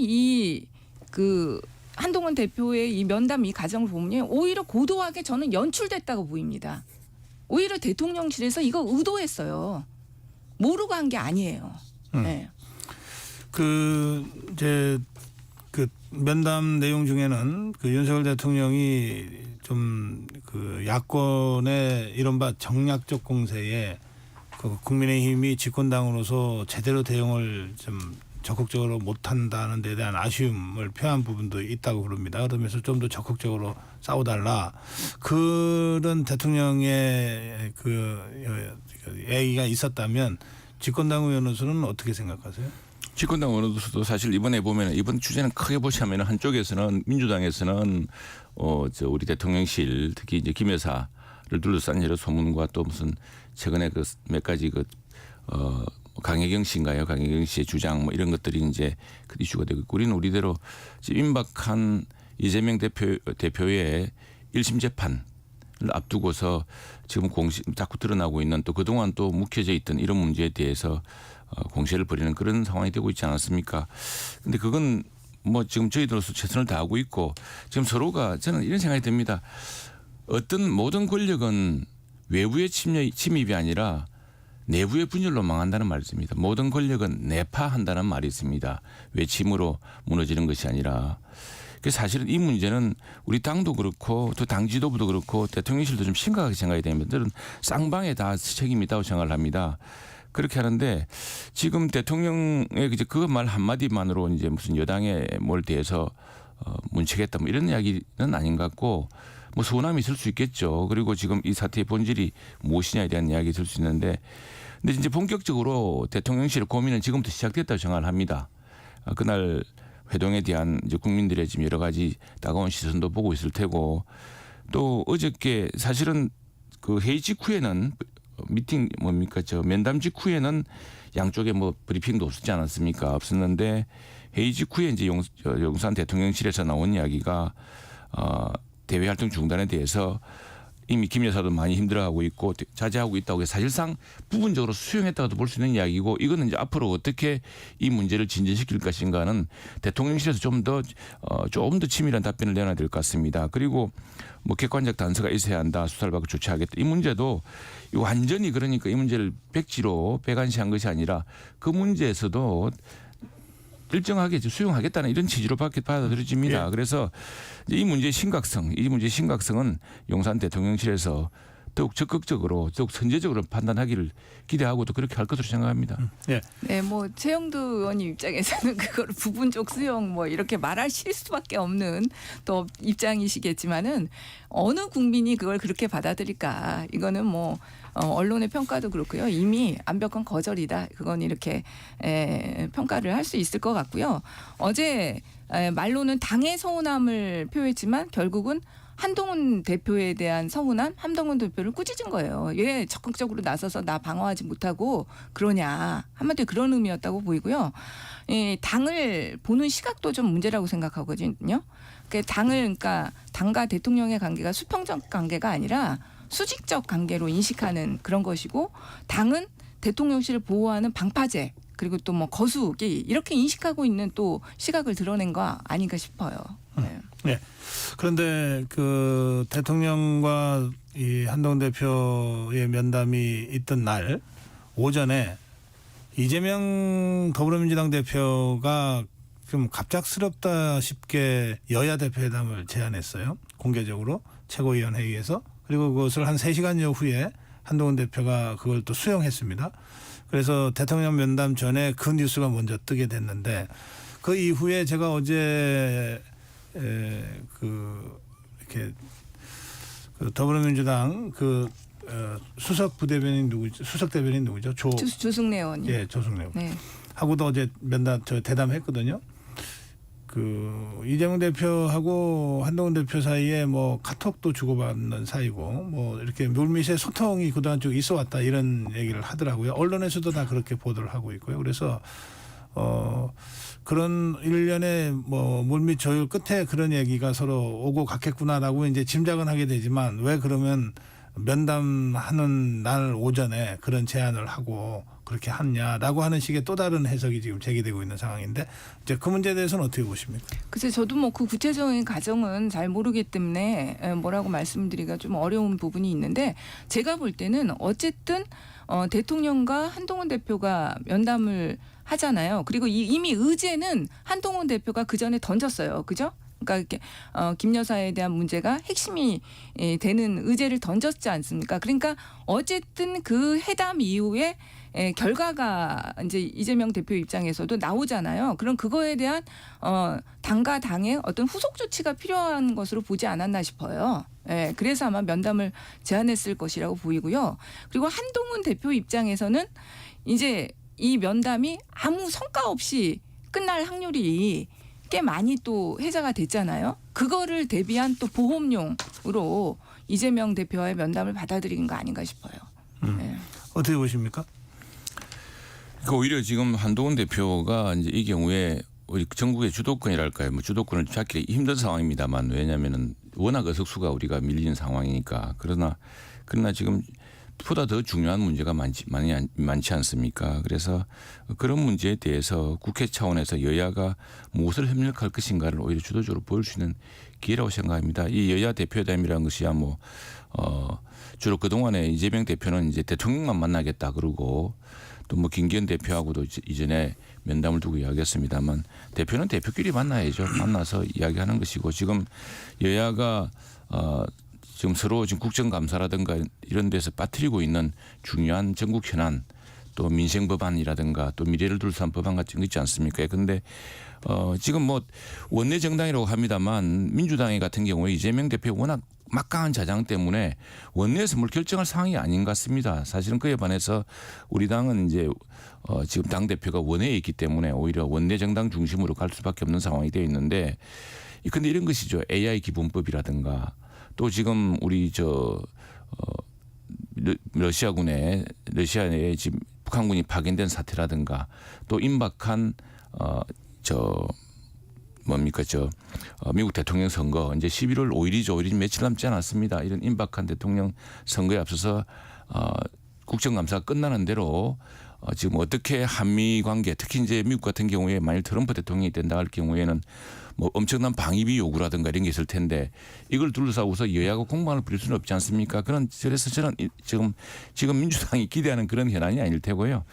한동훈 대표의 이 면담 이 과정을 보면 오히려 고도하게 저는 연출됐다고 보입니다. 오히려 대통령실에서 이거 의도했어요. 모르고 한 게 아니에요. 네. 이제 그 면담 내용 중에는 그 윤석열 대통령이 좀 그 야권의 이른바 정략적 공세에 그 국민의힘이 집권당으로서 제대로 대응을 좀 적극적으로 못한다는 데 대한 아쉬움을 표한 부분도 있다고 그럽니다. 그러면서 좀 더 적극적으로 싸워달라. 그런 대통령의 그 얘기가 있었다면 집권당 의원으로서는 어떻게 생각하세요? 집권당 의원으로서도 사실 이번에 보면 이번 주제는 크게 보시면 한쪽에서는 민주당에서는 우리 대통령실 특히 이제 김 여사를 둘러싼 여러 소문과 또 무슨 최근에 그 몇 가지 강혜경 씨인가요? 강혜경 씨의 주장 뭐 이런 것들이 이제 그 이슈가 되고 있고 우리는 우리대로 지금 임박한 이재명 대표의 1심 재판을 앞두고서 지금 자꾸 드러나고 있는 또 그동안 또 묵혀져 있던 이런 문제에 대해서 공세를 벌이는 그런 상황이 되고 있지 않았습니까? 근데 그건 뭐 지금 저희들로서 최선을 다하고 있고 지금 서로가 저는 이런 생각이 듭니다. 어떤 모든 권력은 외부의 침입이 아니라 내부의 분열로 망한다는 말이 있습니다. 모든 권력은 내파한다는 말이 있습니다. 외침으로 무너지는 것이 아니라. 그래서 사실은 이 문제는 우리 당도 그렇고 또 당 지도부도 그렇고 대통령실도 좀 심각하게 생각해야 됩니다. 저는 쌍방에 다 책임이 있다고 생각을 합니다. 그렇게 하는데 지금 대통령의 이제 그 말 한마디만으로 이제 무슨 여당에 뭘 대해서 문책했다 뭐 이런 이야기는 아닌 것 같고 뭐 소원함이 있을 수 있겠죠. 그리고 지금 이 사태의 본질이 무엇이냐에 대한 이야기 있을 수 있는데 근데 이제 본격적으로 대통령실의 고민은 지금부터 시작됐다고 생각을 합니다. 그날 회동에 대한 이제 국민들의 지금 여러 가지 따가운 시선도 보고 있을 테고 또 어저께 사실은 그 회의 직후에는 미팅 면담 직후에는 양쪽에 뭐 브리핑도 없었지 않았습니까? 없었는데 회의 직후에 이제 용산 대통령실에서 나온 이야기가 대외 활동 중단에 대해서 이미 김 여사도 많이 힘들어하고 있고 자제하고 있다고 해서 사실상 부분적으로 수용했다고도 볼 수 있는 이야기고 이거는 이제 앞으로 어떻게 이 문제를 진전시킬 것인가는 대통령실에서 좀 더 치밀한 답변을 내놔야 될 것 같습니다. 그리고 뭐 객관적 단서가 있어야 한다. 수사를 받고 조치하겠다. 이 문제도 완전히 그러니까 이 문제를 백지로 배관시한 것이 아니라 그 문제에서도 일정하게 수용하겠다는 이런 취지로 받아들여집니다. 예. 그래서 이 문제의 심각성은 용산 대통령실에서 더욱 적극적으로 더욱 선제적으로 판단하기를 기대하고 또 그렇게 할 것으로 생각합니다. 예. 네, 뭐 최영두 의원님 입장에서는 그걸 부분적 수용 뭐 이렇게 말하실 수밖에 없는 또 입장이시겠지만은 어느 국민이 그걸 그렇게 받아들일까? 이거는 뭐 언론의 평가도 그렇고요. 이미 완벽한 거절이다. 그건 이렇게 평가를 할 수 있을 것 같고요. 어제 말로는 당의 서운함을 표했지만 결국은 한동훈 대표에 대한 서운함, 한동훈 대표를 꾸짖은 거예요. 왜 적극적으로 나서서 나 방어하지 못하고 그러냐. 한마디로 그런 의미였다고 보이고요. 당을 보는 시각도 좀 문제라고 생각하거든요. 그러니까 당과 대통령의 관계가 수평적 관계가 아니라 수직적 관계로 인식하는 그런 것이고 당은 대통령실을 보호하는 방파제 그리고 또 뭐 거수기 이렇게 인식하고 있는 또 시각을 드러낸 거 아닌가 싶어요. 네. 네. 그런데 그 대통령과 이 한동훈 대표의 면담이 있던 날 오전에 이재명 더불어민주당 대표가 좀 갑작스럽다 싶게 여야 대표 회담을 제안했어요. 공개적으로 최고위원회의에서. 그리고 그것을 한 3시간여 후에 한동훈 대표가 그걸 또 수용했습니다. 그래서 대통령 면담 전에 그 뉴스가 먼저 뜨게 됐는데 그 이후에 제가 어제 이렇게 그 더불어민주당 수석 부대변인 누구죠? 수석 대변인 누구죠? 조승래 의원님. 예, 조승래 의원. 네. 하고도 어제 대담했거든요. 그 이재명 대표하고 한동훈 대표 사이에 뭐 카톡도 주고받는 사이고 뭐 이렇게 물밑에 소통이 그동안 쭉 있어 왔다 이런 얘기를 하더라고요. 언론에서도 다 그렇게 보도를 하고 있고요. 그래서 그런 일련의 뭐 물밑 조율 끝에 그런 얘기가 서로 오고 갔겠구나라고 이제 짐작은 하게 되지만 왜 그러면 면담하는 날 오전에 그런 제안을 하고 그렇게 하냐라고 하는 식의 또 다른 해석이 지금 제기되고 있는 상황인데 이제 그 문제에 대해서는 어떻게 보십니까? 글쎄 저도 뭐 그 구체적인 과정은 잘 모르기 때문에 뭐라고 말씀드리기가 좀 어려운 부분이 있는데 제가 볼 때는 어쨌든 대통령과 한동훈 대표가 면담을 하잖아요. 그리고 이미 의제는 한동훈 대표가 그 전에 던졌어요. 그죠? 그러니까 이렇게 김 여사에 대한 문제가 핵심이 되는 의제를 던졌지 않습니까? 그러니까 어쨌든 그 회담 이후에 결과가 이제 이재명 대표 입장에서도 나오잖아요. 그럼 그거에 대한 당과 당의 어떤 후속 조치가 필요한 것으로 보지 않았나 싶어요. 예, 그래서 아마 면담을 제안했을 것이라고 보이고요. 그리고 한동훈 대표 입장에서는 이제 이 면담이 아무 성과 없이 끝날 확률이 꽤 많이 또 해자가 됐잖아요. 그거를 대비한 또 보험용으로 이재명 대표와의 면담을 받아들인 거 아닌가 싶어요. 네. 어떻게 보십니까? 오히려 지금 한동훈 대표가 이제 이 경우에 우리 전국의 주도권이랄까요? 뭐 주도권을 잡기 힘든 상황입니다만 왜냐하면은 워낙 의석수가 우리가 밀리는 상황이니까 그러나 지금 보다 더 중요한 문제가 많지 않습니까? 그래서 그런 문제에 대해서 국회 차원에서 여야가 무엇을 협력할 것인가를 오히려 주도적으로 보일 수 있는 기회라고 생각합니다. 이 여야 대표회담이라는 것이야 뭐 주로 그 동안에 이재명 대표는 이제 대통령만 만나겠다 그러고 또 뭐 김기현 대표하고도 이전에 면담을 두고 이야기했습니다만 대표는 대표끼리 만나야죠. 만나서 이야기하는 것이고 지금 여야가 지금 서로 지금 국정감사라든가 이런 데서 빠뜨리고 있는 중요한 전국 현안 또 민생 법안이라든가 또 미래를 둘러싼 법안 같은 거 있지 않습니까? 그런데 지금 뭐 원내 정당이라고 합니다만 민주당 같은 경우에 이재명 대표 워낙 막강한 자장 때문에 원내에서 뭘 결정할 상황이 아닌 것 같습니다. 사실은 그에 반해서 우리 당은 이제 지금 당 대표가 원내에 있기 때문에 오히려 원내 정당 중심으로 갈 수밖에 없는 상황이 되어 있는데 근데 이런 것이죠. AI 기본법이라든가 또 지금 우리 러시아에 지금 북한군이 파견된 사태라든가 또 임박한 미국 대통령 선거 이제 11월 5일이죠. 5일이 며칠 남지 않았습니다. 이런 임박한 대통령 선거에 앞서서 국정감사가 끝나는 대로 지금 어떻게 한미 관계 특히 이제 미국 같은 경우에 만일 트럼프 대통령이 된다 할 경우에는 뭐 엄청난 방위비 요구라든가 이런 게 있을 텐데 이걸 둘러싸고서 여야가 공방을 벌일 수는 없지 않습니까? 그래서 저는 지금 민주당이 기대하는 그런 현안이 아닐 테고요.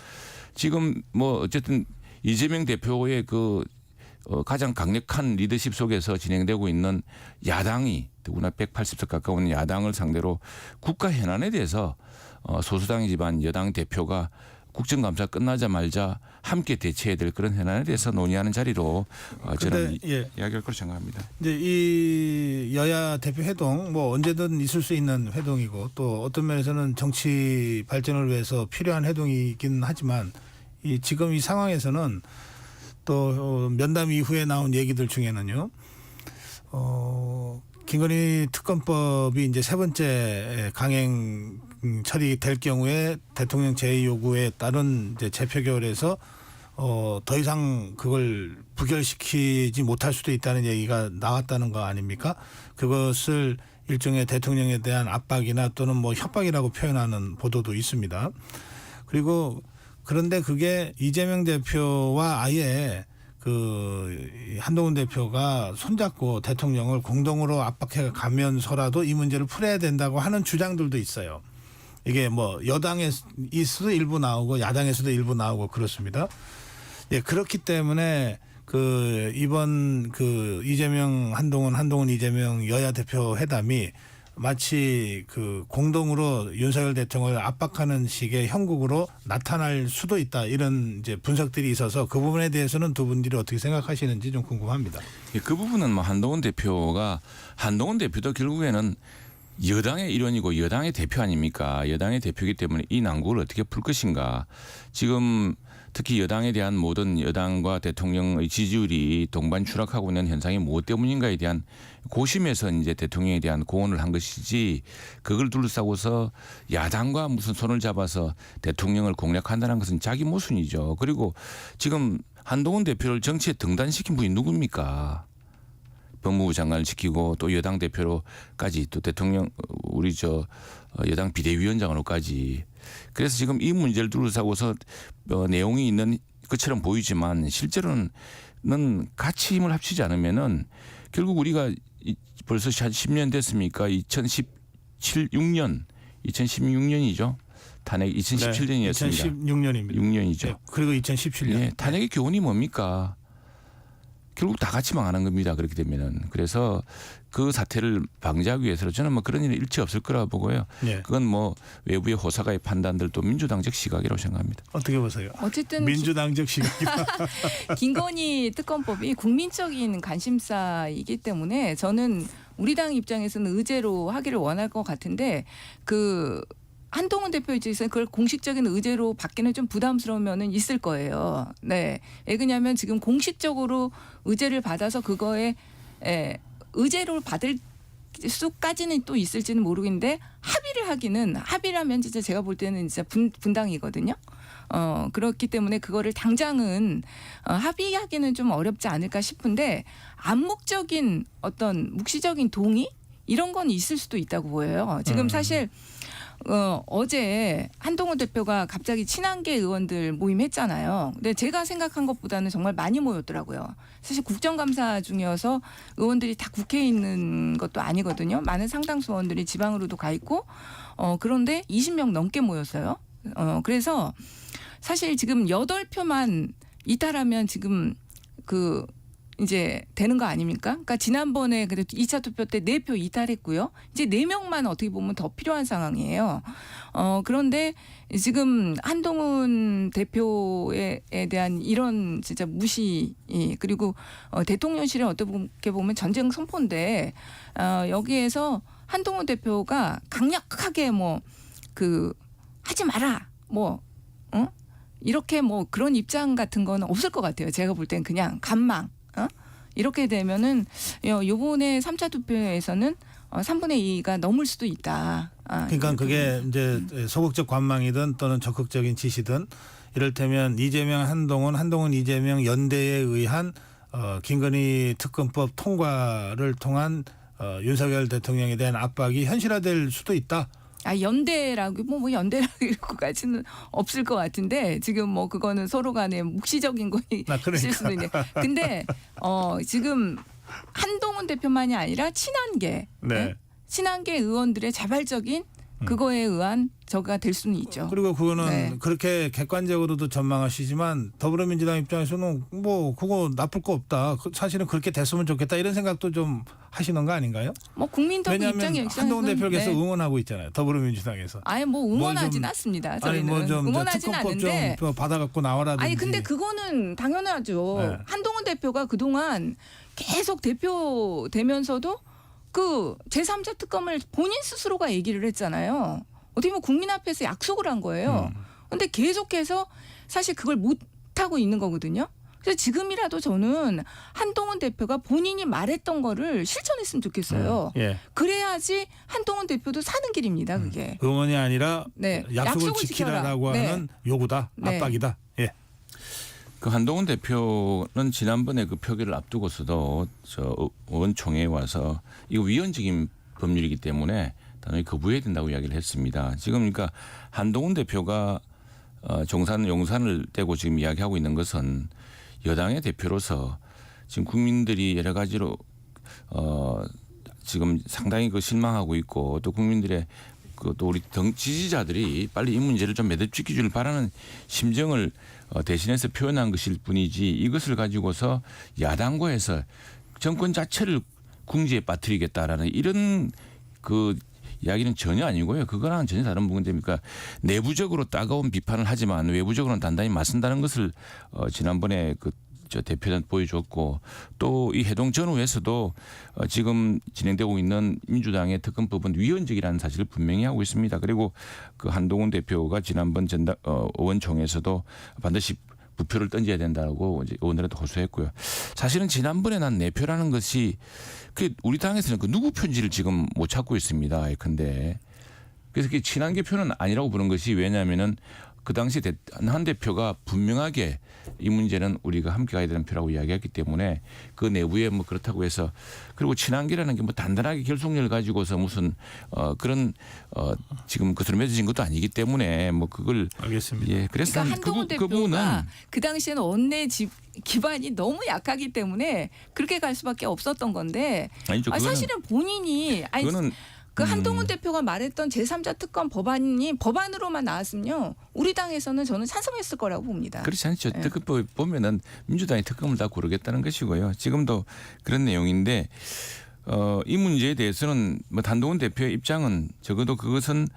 지금 뭐 어쨌든 이재명 대표의 가장 강력한 리더십 속에서 진행되고 있는 야당이 더구나 180석 가까운 야당을 상대로 국가 현안에 대해서 소수당이지만 여당 대표가 국정감사 끝나자마자 함께 대처해야 될 그런 현안에 대해서 논의하는 자리로 저는 이야기할 거로 생각합니다. 이제 이 여야 대표 회동 뭐 언제든 있을 수 있는 회동이고 또 어떤 면에서는 정치 발전을 위해서 필요한 회동이긴 하지만 지금 이 상황에서는 또 면담 이후에 나온 얘기들 중에는요. 김건희 특검법이 이제 3번째 강행 처리될 경우에 대통령 제의 요구에 따른 이제 재표결에서 더 이상 그걸 부결시키지 못할 수도 있다는 얘기가 나왔다는 거 아닙니까? 그것을 일종의 대통령에 대한 압박이나 또는 뭐 협박이라고 표현하는 보도도 있습니다. 그리고 그런데 그게 이재명 대표와 아예 그 한동훈 대표가 손잡고 대통령을 공동으로 압박해 가면서라도 이 문제를 풀어야 된다고 하는 주장들도 있어요. 이게 뭐 여당에서도 일부 나오고 야당에서도 일부 나오고 그렇습니다. 예, 그렇기 때문에 그 이번 그 이재명 한동훈 이재명 여야 대표 회담이 마치 그 공동으로 윤석열 대통령을 압박하는 식의 형국으로 나타날 수도 있다, 이런 이제 분석들이 있어서 그 부분에 대해서는 두 분들이 어떻게 생각하시는지 좀 궁금합니다. 그 부분은 뭐 한동훈 대표도 결국에는 여당의 일원이고 여당의 대표 아닙니까? 여당의 대표이기 때문에 이 난국을 어떻게 풀 것인가. 지금 특히 여당에 대한 모든 여당과 대통령의 지지율이 동반 추락하고 있는 현상이 무엇 때문인가에 대한 고심에서 이제 대통령에 대한 고언을 한 것이지, 그걸 둘러싸고서 야당과 무슨 손을 잡아서 대통령을 공략한다는 것은 자기 모순이죠. 그리고 지금 한동훈 대표를 정치에 등단시킨 분이 누굽니까? 법무부 장관을 시키고 또 여당 대표로까지 또 대통령 우리 여당 비대위원장으로까지. 그래서 지금 이 문제를 둘러싸고서 내용이 있는 것처럼 보이지만 실제로는 같이 힘을 합치지 않으면은 결국 우리가 벌써 한 10년 됐습니까? 2016년이죠. 탄핵 2017년이었습니다. 2016년입니다. 6년이죠. 네, 그리고 2017년. 예, 탄핵의 교훈이 뭡니까? 결국 다 같이 망하는 겁니다. 그렇게 되면은. 그래서 그 사태를 방지하기 위해서 저는 뭐 그런 일은 일체 없을 거라고 보고요. 네. 그건 뭐 외부의 호사가의 판단들도 민주당적 시각이라고 생각합니다. 어떻게 보세요? 어쨌든 민주당적 시각이다. 김건희 특검법이 국민적인 관심사이기 때문에 저는 우리 당 입장에서는 의제로 하기를 원할 것 같은데, 그 한동훈 대표 입장에서는 그걸 공식적인 의제로 받기는 좀 부담스러운 면은 있을 거예요. 네. 왜 그러냐면 지금 공식적으로 의제를 받아서 그거에 의제로 받을 수까지는 또 있을지는 모르겠는데, 합의라면 진짜 제가 볼 때는 진짜 분당이거든요. 그렇기 때문에 그거를 당장은 합의하기는 좀 어렵지 않을까 싶은데, 암묵적인 어떤 묵시적인 동의 이런 건 있을 수도 있다고 보여요. 지금 사실 어제 한동훈 대표가 갑자기 친한계 의원들 모임했잖아요. 근데 제가 생각한 것보다는 정말 많이 모였더라고요. 사실 국정감사 중이어서 의원들이 다 국회에 있는 것도 아니거든요. 많은 상당수 의원들이 지방으로도 가 있고, 그런데 20명 넘게 모였어요. 그래서 사실 지금 8표만 이탈하면 지금 이제 되는 거 아닙니까? 그러니까 지난번에 그래도 2차 투표 때 4표 이탈했고요. 이제 4명만 어떻게 보면 더 필요한 상황이에요. 그런데 지금 한동훈 대표에 대한 이런 진짜 무시, 그리고 대통령실에 어떻게 보면 전쟁 선포인데, 여기에서 한동훈 대표가 강력하게 하지 마라, 이렇게 그런 입장 같은 건 없을 것 같아요. 제가 볼 땐 그냥 간망. 이렇게 되면은 요번에 3차 투표에서는 3분의 2가 넘을 수도 있다. 그러니까 그게 이제 소극적 관망이든 또는 적극적인 지시든, 이를테면 이재명 한동훈 이재명 연대에 의한 김건희 특검법 통과를 통한 윤석열 대통령에 대한 압박이 현실화될 수도 있다. 연대라고 연대라고까지는 없을 것 같은데, 지금 그거는 서로 간에 묵시적인 거 있을 수도 있네. 근데 지금 한동훈 대표만이 아니라 친한계 의원들의 자발적인 그거에 의한 저가 될 수는 있죠. 그리고 그거는 그렇게 객관적으로도 전망하시지만 더불어민주당 입장에서는 그거 나쁠 거 없다. 사실은 그렇게 됐으면 좋겠다, 이런 생각도 좀 하시는 거 아닌가요? 국민당 입장에 한동훈 대표를 계속 응원하고 있잖아요. 더불어민주당에서. 응원하진 않습니다. 저희는 응원하진 않는데 좀 받아갖고 나와라든지. 근데 그거는 당연하죠. 네. 한동훈 대표가 그동안 계속 대표 되면서도 그 제3자 특검을 본인 스스로가 얘기를 했잖아요. 어떻게 보면 국민 앞에서 약속을 한 거예요. 그런데 계속해서 사실 그걸 못하고 있는 거거든요. 그래서 지금이라도 저는 한동훈 대표가 본인이 말했던 거를 실천했으면 좋겠어요. 그래야지 한동훈 대표도 사는 길입니다. 그게. 응원이 아니라 약속을 지키라라고 하는 요구다. 압박이다. 그 한동훈 대표는 지난번에 그 표결을 앞두고서도 의원총회에 와서 이거 위헌적인 법률이기 때문에 단호히 거부해야 된다고 이야기를 했습니다. 지금 그러니까 한동훈 대표가 용산을 떼고 지금 이야기하고 있는 것은 여당의 대표로서 지금 국민들이 여러 가지로 지금 상당히 실망하고 있고 또 국민들의 또 우리 지지자들이 빨리 이 문제를 좀 매듭지키기를 바라는 심정을 대신해서 표현한 것일 뿐이지 이것을 가지고서 야당과 해서 정권 자체를 궁지에 빠뜨리겠다라는 이런 그 이야기는 전혀 아니고요. 그거랑 전혀 다른 부분입니까? 내부적으로 따가운 비판을 하지만 외부적으로는 단단히 맞선다는 것을 지난번에 저 대표단 보여줬고 또 이 해동 전후에서도 지금 진행되고 있는 민주당의 특검법은 위헌적이라는 사실을 분명히 하고 있습니다. 그리고 그 한동훈 대표가 지난번 의원총회에서도 반드시 부표를 던져야 된다고 의원들한테 호소했고요. 사실은 지난번에 난 내표라는 것이 그 우리 당에서는 그 누구 표인지를 지금 못 찾고 있습니다. 예컨대 그래서 그게 친한계 표는 아니라고 보는 것이 왜냐하면은 그 당시 한 대표가 분명하게 이 문제는 우리가 함께 가야 되는 표라고 이야기했기 때문에 그 내부에 뭐 그렇다고 해서 그리고 친한계라는 게 뭐 단단하게 결속력을 가지고서 무슨 그런 지금 그것으로 맺어진 것도 아니기 때문에 뭐 그걸 알겠습니다. 예, 그래서 그러니까 한동훈 그 부분은 대표가 그 당시에는 원내 기반이 너무 약하기 때문에 그렇게 갈 수밖에 없었던 건데 아니죠. 사실은 본인이 그거는 그 한동훈 대표가 말했던 제3자 특검 법안이 법안으로만 나왔으면요. 우리 당에서는 저는 찬성했을 거라고 봅니다. 그렇지 않죠. 네. 특검법 보면은 민주당이 특검을 다 고르겠다는 것이고요. 지금도 그런 내용인데 이 문제에 대해서는 뭐 한동훈 대표의 입장은 적어도 그것은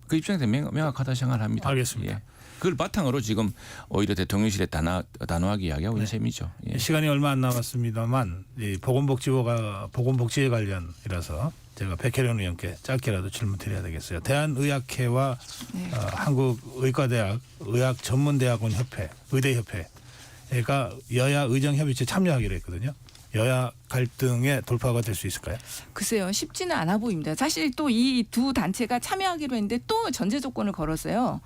그 입장에 대해 명확하다 생각합니다. 알겠습니다. 예. 그걸 바탕으로 지금 오히려 대통령실에 단호하게 이야기하고 있는 셈이죠. 예. 시간이 얼마 안 남았습니다만 이 보건복지에 관련이라서 제가 백혜련 의원께 짧게라도 질문 드려야 되겠어요. 대한의학회와 한국의과대학 의학전문대학원 협회, 의대협회가 여야 의정협의체 참여하기로 했거든요. 여야 갈등의 돌파가 될 수 있을까요? 글쎄요. 쉽지는 않아 보입니다. 사실 또 이 두 단체가 참여하기로 했는데 또 전제 조건을 걸었어요.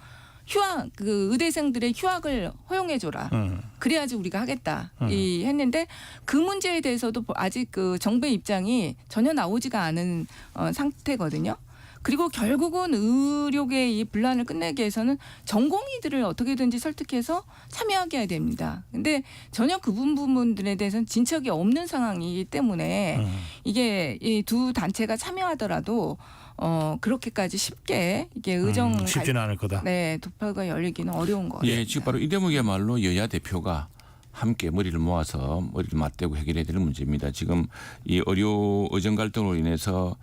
그 의대생들의 휴학을 허용해줘라. 그래야지 우리가 하겠다. 했는데 그 문제에 대해서도 아직 그 정부의 입장이 전혀 나오지가 않은 상태거든요. 그리고 결국은 의료계의 이 분란을 끝내기 위해서는 전공의들을 어떻게든지 설득해서 참여하게 해야 됩니다. 근데 전혀 그 부분들에 대해서는 진척이 없는 상황이기 때문에 이게 이 두 단체가 참여하더라도 그렇게까지 쉽게 이게 쉽지는 않을 거다. 네, 도파가 열리기는 어려운 거 같아요. 예, 지금 바로 이 대목이야말로 여야 대표가 함께 머리를 모아서 머리를 맞대고 해결해야 될 문제입니다. 지금 이 의정 갈등으로 인해서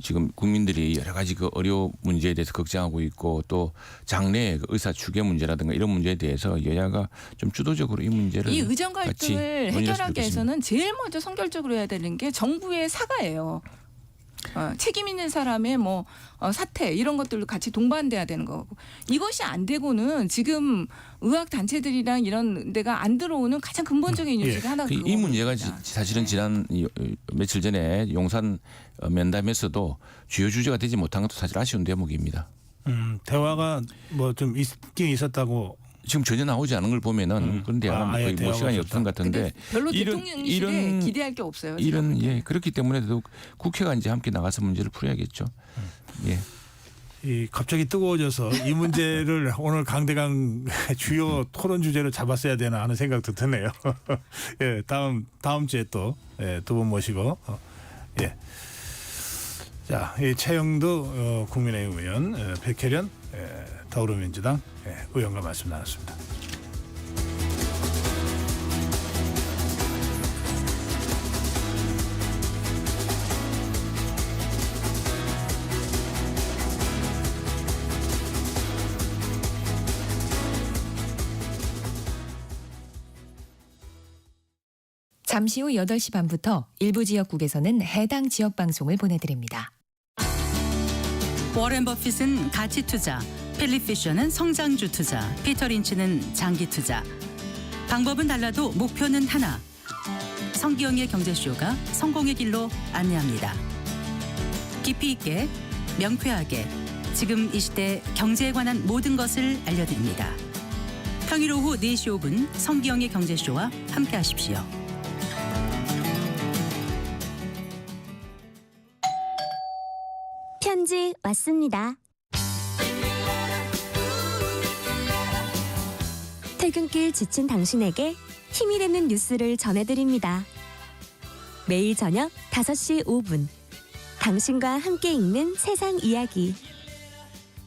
지금 국민들이 여러 가지 그 의료 문제에 대해서 걱정하고 있고 또 장래 의사 추계 문제라든가 이런 문제에 대해서 여야가 좀 주도적으로 이 문제를 이 의정 갈등을 해결하기 위해서는 제일 먼저 선결적으로 해야 되는 게 정부의 사과예요. 책임 있는 사람의 사퇴 이런 것들로 같이 동반돼야 되는 거고 이것이 안 되고는 지금 의학 단체들이랑 이런 데가 안 들어오는 가장 근본적인 이유가 하나가 이 문제가 사실은 지난 며칠 전에 용산 면담에서도 주요 주제가 되지 못한 것도 사실 아쉬운 대목입니다. 대화가 뭐 좀 있긴 있었다고. 지금 전혀 나오지 않은 걸 보면은 그런 대화가 거의 뭐 시간이 없던 것 같은데 별로 대통령실에 기대할 게 없어요. 그렇기 때문에도 국회가 이제 함께 나가서 문제를 풀어야겠죠. 예. 갑자기 뜨거워져서 이 문제를 오늘 강대강 주요 토론 주제로 잡았어야 되나 하는 생각도 드네요. 예, 다음 주에 또 두 분 모시고 예. 자, 이 최영두 국민의힘 의원, 백혜련 더불어민주당 의원과 말씀 나눴습니다. 잠시 후 8시 반부터 일부 지역국에서는 해당 지역 방송을 보내드립니다. 워렌 버핏은 가치 투자, 필립 피셔는 성장주 투자, 피터 린치는 장기 투자. 방법은 달라도 목표는 하나. 성기영의 경제쇼가 성공의 길로 안내합니다. 깊이 있게, 명쾌하게, 지금 이 시대 경제에 관한 모든 것을 알려드립니다. 평일 오후 4시 5분 성기영의 경제쇼와 함께하십시오. 편지 왔습니다. 퇴근길 지친 당신에게 힘이 되는 뉴스를 전해드립니다. 매일 저녁 5시 5분 당신과 함께 읽는 세상 이야기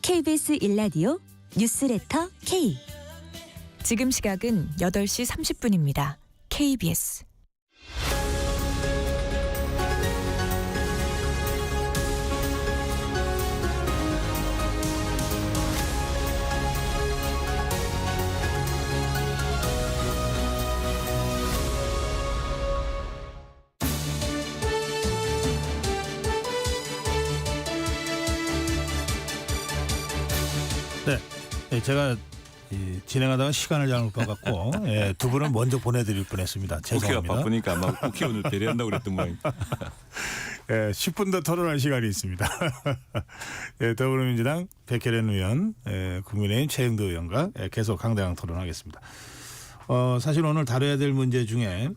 KBS 1라디오 뉴스레터 K. 지금 시각은 8시 30분입니다. KBS 네, 제가 진행하다가 시간을 잘못 봐갖고 두 분을 먼저 보내드릴 뻔했습니다. 국회가 죄송합니다. 바쁘니까 아마 국회의원을 배려한다고 그랬던 모양입니다. 10분 더 토론할 시간이 있습니다. 더불어민주당 백혜련 의원, 국민의힘 최영도 의원과 계속 강대강 토론하겠습니다. 사실 오늘 다뤄야 될 문제 중에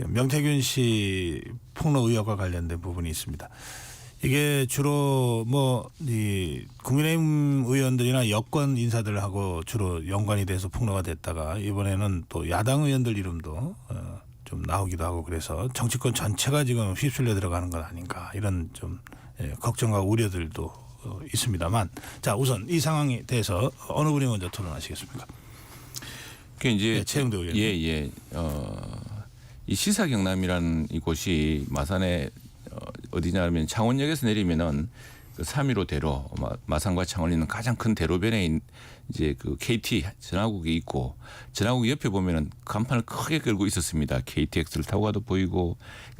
명태균 씨 폭로 의혹과 관련된 부분이 있습니다. 이게 주로 국민의힘 의원들이나 여권 인사들하고 주로 연관이 돼서 폭로가 됐다가 이번에는 또 야당 의원들 이름도 좀 나오기도 하고 그래서 정치권 전체가 지금 휩쓸려 들어가는 것 아닌가 이런 좀 걱정과 우려들도 있습니다만, 자 우선 이 상황에 대해서 어느 분이 먼저 토론하시겠습니까? 그 이제 최영도 의원. 이 시사경남이라는 이곳이 마산에 어디냐면 창원역에서 내리면은 그 3.15 대로 마산과 창원이 있는 가장 큰 대로변에 이제 그 KT 전화국이 있고 전화국 옆에 보면은 간판을 크게 걸고 있었습니다. KTX를 타고 가도 보이고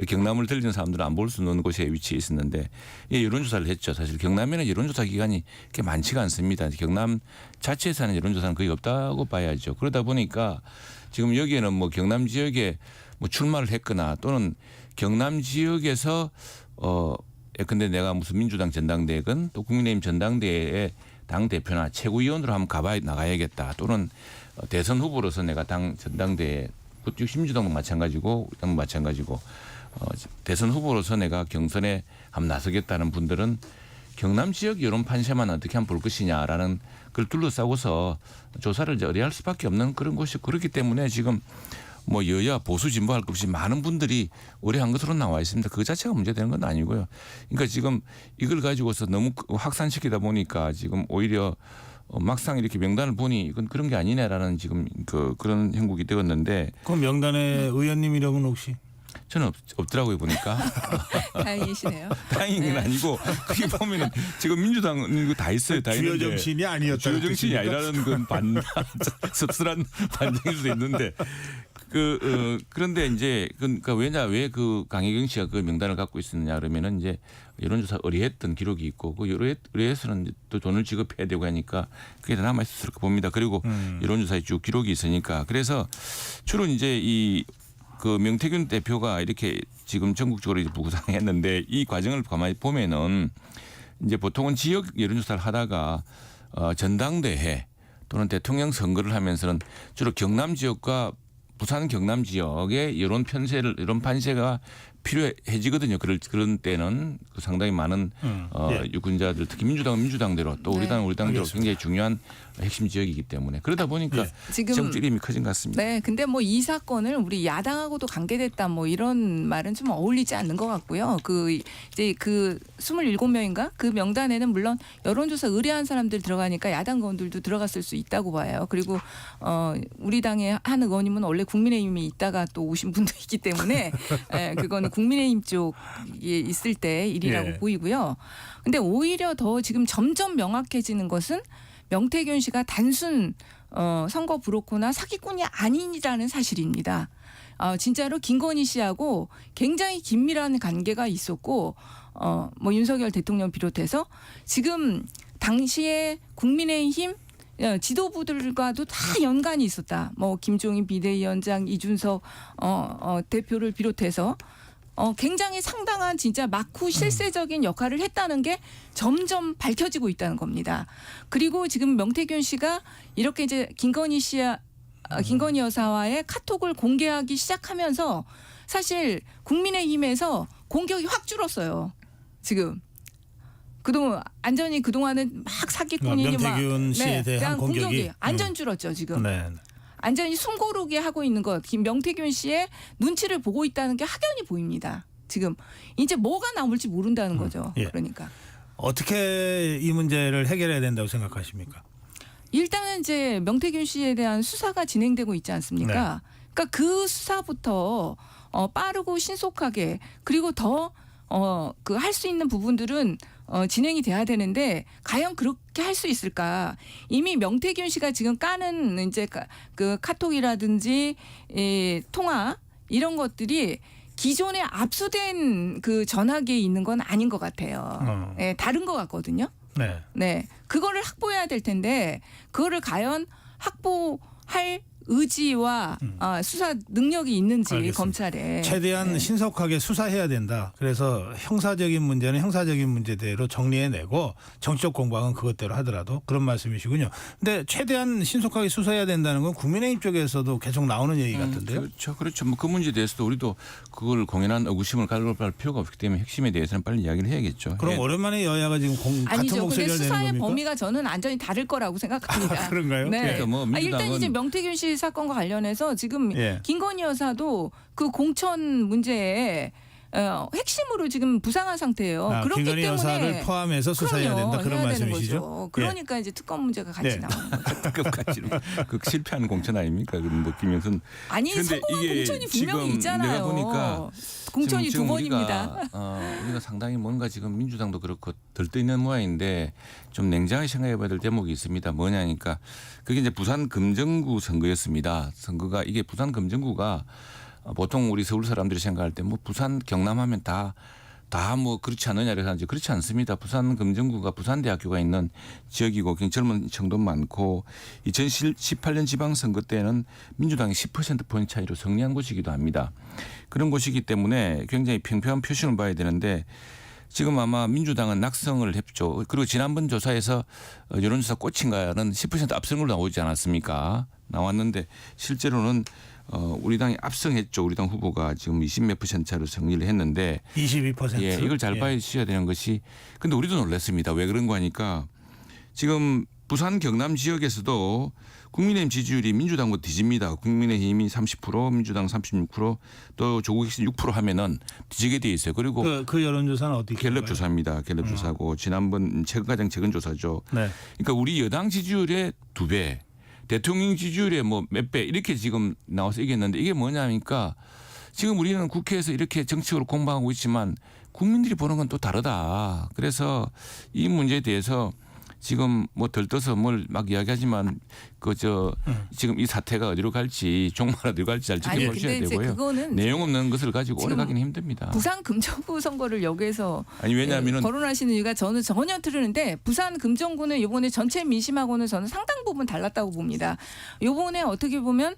경남을 들리는 사람들은 안 볼 수 없는 곳에 위치해 있었는데 여론조사를 했죠. 사실 경남에는 여론조사 기관이 그렇게 많지가 않습니다. 경남 자체에서 하는 여론조사는 거의 없다고 봐야죠. 그러다 보니까 지금 여기에는 뭐 경남 지역에 뭐 출마를 했거나 또는 경남 지역에서 근데 내가 무슨 민주당 전당대회건 또 국민의힘 전당대회에 당 대표나 최고위원으로 한번 나가야겠다. 또는 대선 후보로서 내가 당 전당대회 민주당도 마찬가지고 당도 마찬가지고 대선 후보로서 내가 경선에 한번 나서겠다는 분들은 경남 지역 여론 판세만 어떻게 한번 볼 것이냐라는 걸 둘러싸고서 조사를 이제 의뢰할 수밖에 없는 그런 곳이 그렇기 때문에 지금 뭐 여야 보수 진보 할 것 없이 많은 분들이 의뢰한 것으로 나와 있습니다. 그 자체가 문제되는 건 아니고요. 그러니까 지금 이걸 가지고서 너무 확산시키다 보니까 지금 오히려 막상 이렇게 명단을 보니 이건 그런 게 아니네라는 지금 그런 형국이 되었는데. 그럼 명단에 의원님 이름은 혹시? 저는 없더라고요 보니까. 다행이시네요. 다행인 건 아니고 그게 보면은 지금 민주당 이거 다 있어요. 다 주요 있는데 정신이 아니었다. 주요 정신이 아니라는 건 씁쓸한 반증일 수도 있는데 그런데 이제 그러니까 왜 그 강혜경 씨가 그 명단을 갖고 있었느냐 그러면은 이제 여론조사 의뢰했던 기록이 있고 그 의뢰에서는 또 돈을 지급해야 되고 하니까 그게 다 남아 있었을 거 봅니다. 그리고 여론조사에 쭉 기록이 있으니까 그래서 주로 이제 그 명태균 대표가 이렇게 지금 전국적으로 부상했는데 이 과정을 가만히 보면은 이제 보통은 지역 여론조사를 하다가 전당대회 또는 대통령 선거를 하면서는 주로 경남 지역과 부산 경남 지역의 여론 판세가 필요해지거든요. 그런 때는 상당히 많은 유권자들 특히 민주당대로 또 우리 당은 우리 당대로 굉장히 중요한 핵심 지역이기 때문에 그러다 보니까 지금 정치 이름이 커진 것 같습니다. 네, 근데 뭐 이 사건을 우리 야당하고도 관계됐다 뭐 이런 말은 좀 어울리지 않는 것 같고요. 이제 27명인가 그 명단에는 물론 여론조사 의뢰한 사람들 들어가니까 야당 의원들도 들어갔을 수 있다고 봐요. 그리고 우리 당의 한 의원님은 원래 국민의힘이 있다가 또 오신 분도 있기 때문에 그거는 국민의힘 쪽에 있을 때 일이라고 보이고요. 근데 오히려 더 지금 점점 명확해지는 것은 명태균 씨가 단순 선거 브로커나 사기꾼이 아니라는 사실입니다. 진짜로 김건희 씨하고 굉장히 긴밀한 관계가 있었고 뭐 윤석열 대통령 비롯해서 지금 당시에 국민의힘 지도부들과도 다 연관이 있었다. 뭐 김종인 비대위원장, 이준석 대표를 비롯해서 굉장히 상당한 진짜 막후 실세적인 역할을 했다는 게 점점 밝혀지고 있다는 겁니다. 그리고 지금 명태균 씨가 이렇게 이제 김건희 여사와의 카톡을 공개하기 시작하면서 사실 국민의힘에서 공격이 확 줄었어요. 지금. 그동안 안전이 그동안은 막 사기꾼이니 명태균 씨에 대한 공격이 안전 줄었죠 지금. 네. 안전히 숨고르게 하고 있는 것. 김명태균 씨의 눈치를 보고 있다는 게 확연히 보입니다. 지금 이제 뭐가 나올지 모른다는 거죠. 예. 그러니까 어떻게 이 문제를 해결해야 된다고 생각하십니까? 일단은 이제 명태균 씨에 대한 수사가 진행되고 있지 않습니까? 그러니까 그 수사부터 빠르고 신속하게 그리고 더 그 할 수 있는 부분들은 진행이 돼야 되는데 과연 그렇게 할 수 있을까? 이미 명태균 씨가 지금 까는 이제 그 카톡이라든지 통화 이런 것들이 기존에 압수된 그 전화기에 있는 건 아닌 것 같아요. 네, 다른 것 같거든요. 네. 네, 그거를 확보해야 될 텐데 그거를 과연 확보할 의지와 수사 능력이 있는지 알겠습니다. 검찰에 최대한 네. 신속하게 수사해야 된다. 그래서 형사적인 문제는 형사적인 문제대로 정리해내고 정치적 공방은 그것대로 하더라도 그런 말씀이시군요. 근데 최대한 신속하게 수사해야 된다는 건 국민의힘 쪽에서도 계속 나오는 얘기 같은데요. 그렇죠. 뭐 그 문제에 대해서도 우리도 그걸 공연한 의구심을 가져갈 필요가 없기 때문에 핵심에 대해서는 빨리 이야기를 해야겠죠. 그럼 예. 오랜만에 여야가 지금 같은 아니죠. 근데 목소리를 내는 수사의 겁니까? 범위가 저는 완전히 다를 거라고 생각합니다. 그런가요? 네. 그러니까 뭐 일단 민주당은- 이제 명태균 씨 사건과 관련해서 지금 예. 김건희 여사도 그 공천 문제에 핵심으로 지금 부상한 상태예요. 그렇기 김건희 때문에 여사를 포함해서 수사해야 그럼요, 된다. 그런 해야 되는 말씀이시죠? 거죠. 그러니까 이제 특검 문제가 같이 네. 나오는 거죠. 끝까지 그 실패한 공천 아닙니까? 그 느낌에서는. 아니 근데 성공한 이게 공천이 분명히 지금 있잖아요. 내가 보니까 공천이 지금 두 번입니다. 우리가 상당히 뭔가 지금 민주당도 그렇고 들떠있는 모양인데 좀 냉정하게 생각해봐야 될 대목이 있습니다. 뭐냐니까 그게 이제 부산 금정구 선거였습니다. 선거가 이게 부산 금정구가 보통 우리 서울 사람들이 생각할 때 뭐 부산 경남하면 다 뭐 그렇지 않느냐 그래서 이제 그렇지 않습니다. 부산 금정구가 부산대학교가 있는 지역이고 굉장히 젊은 층도 많고 2018년 지방선거 때는 민주당이 10%포인트 차이로 승리한 곳이기도 합니다. 그런 곳이기 때문에 굉장히 평평한 표심을 봐야 되는데 지금 아마 민주당은 낙성을 했죠. 그리고 지난번 조사에서 여론조사 꽂힌가는 10% 앞선 걸로 나오지 않았습니까? 나왔는데 실제로는 우리 당이 압승했죠. 우리 당 후보가 지금 20몇 % 차로 승리를 했는데 22%. 예, 이걸 잘 봐주셔야 되는 것이 근데 우리도 놀랐습니다. 왜 그런 거 하니까 지금 부산 경남 지역에서도 국민의힘 지지율이 민주당보다 뒤집니다. 국민의힘이 30%, 민주당 36%, 또 조국 혁신 6% 하면은 뒤지게 돼 있어요. 그리고 그 여론조사는 어디 갤럽 조사입니다. 갤럽 조사고 지난번 가장 최근 조사죠. 네. 그러니까 우리 여당 지지율의 2배, 대통령 지지율의 뭐 몇 배 이렇게 지금 나와서 이겼는데 이게 뭐냐니까 지금 우리는 국회에서 이렇게 정치적으로 공방하고 있지만 국민들이 보는 건 또 다르다. 그래서 이 문제에 대해서 지금 뭐 들떠서 뭘 막 이야기하지만 지금 이 사태가 어디로 갈지 종말 어디로 갈지 잘 지켜보셔야 되고요. 그거는 내용 없는 것을 가지고 오래 가기는 힘듭니다. 부산 금정구 선거를 여기에서 아니 왜냐하면은 거론하시는 이유가 저는 전혀 틀리는데 부산 금정구는 이번에 전체 민심하고는 저는 상당 부분 달랐다고 봅니다. 이번에 어떻게 보면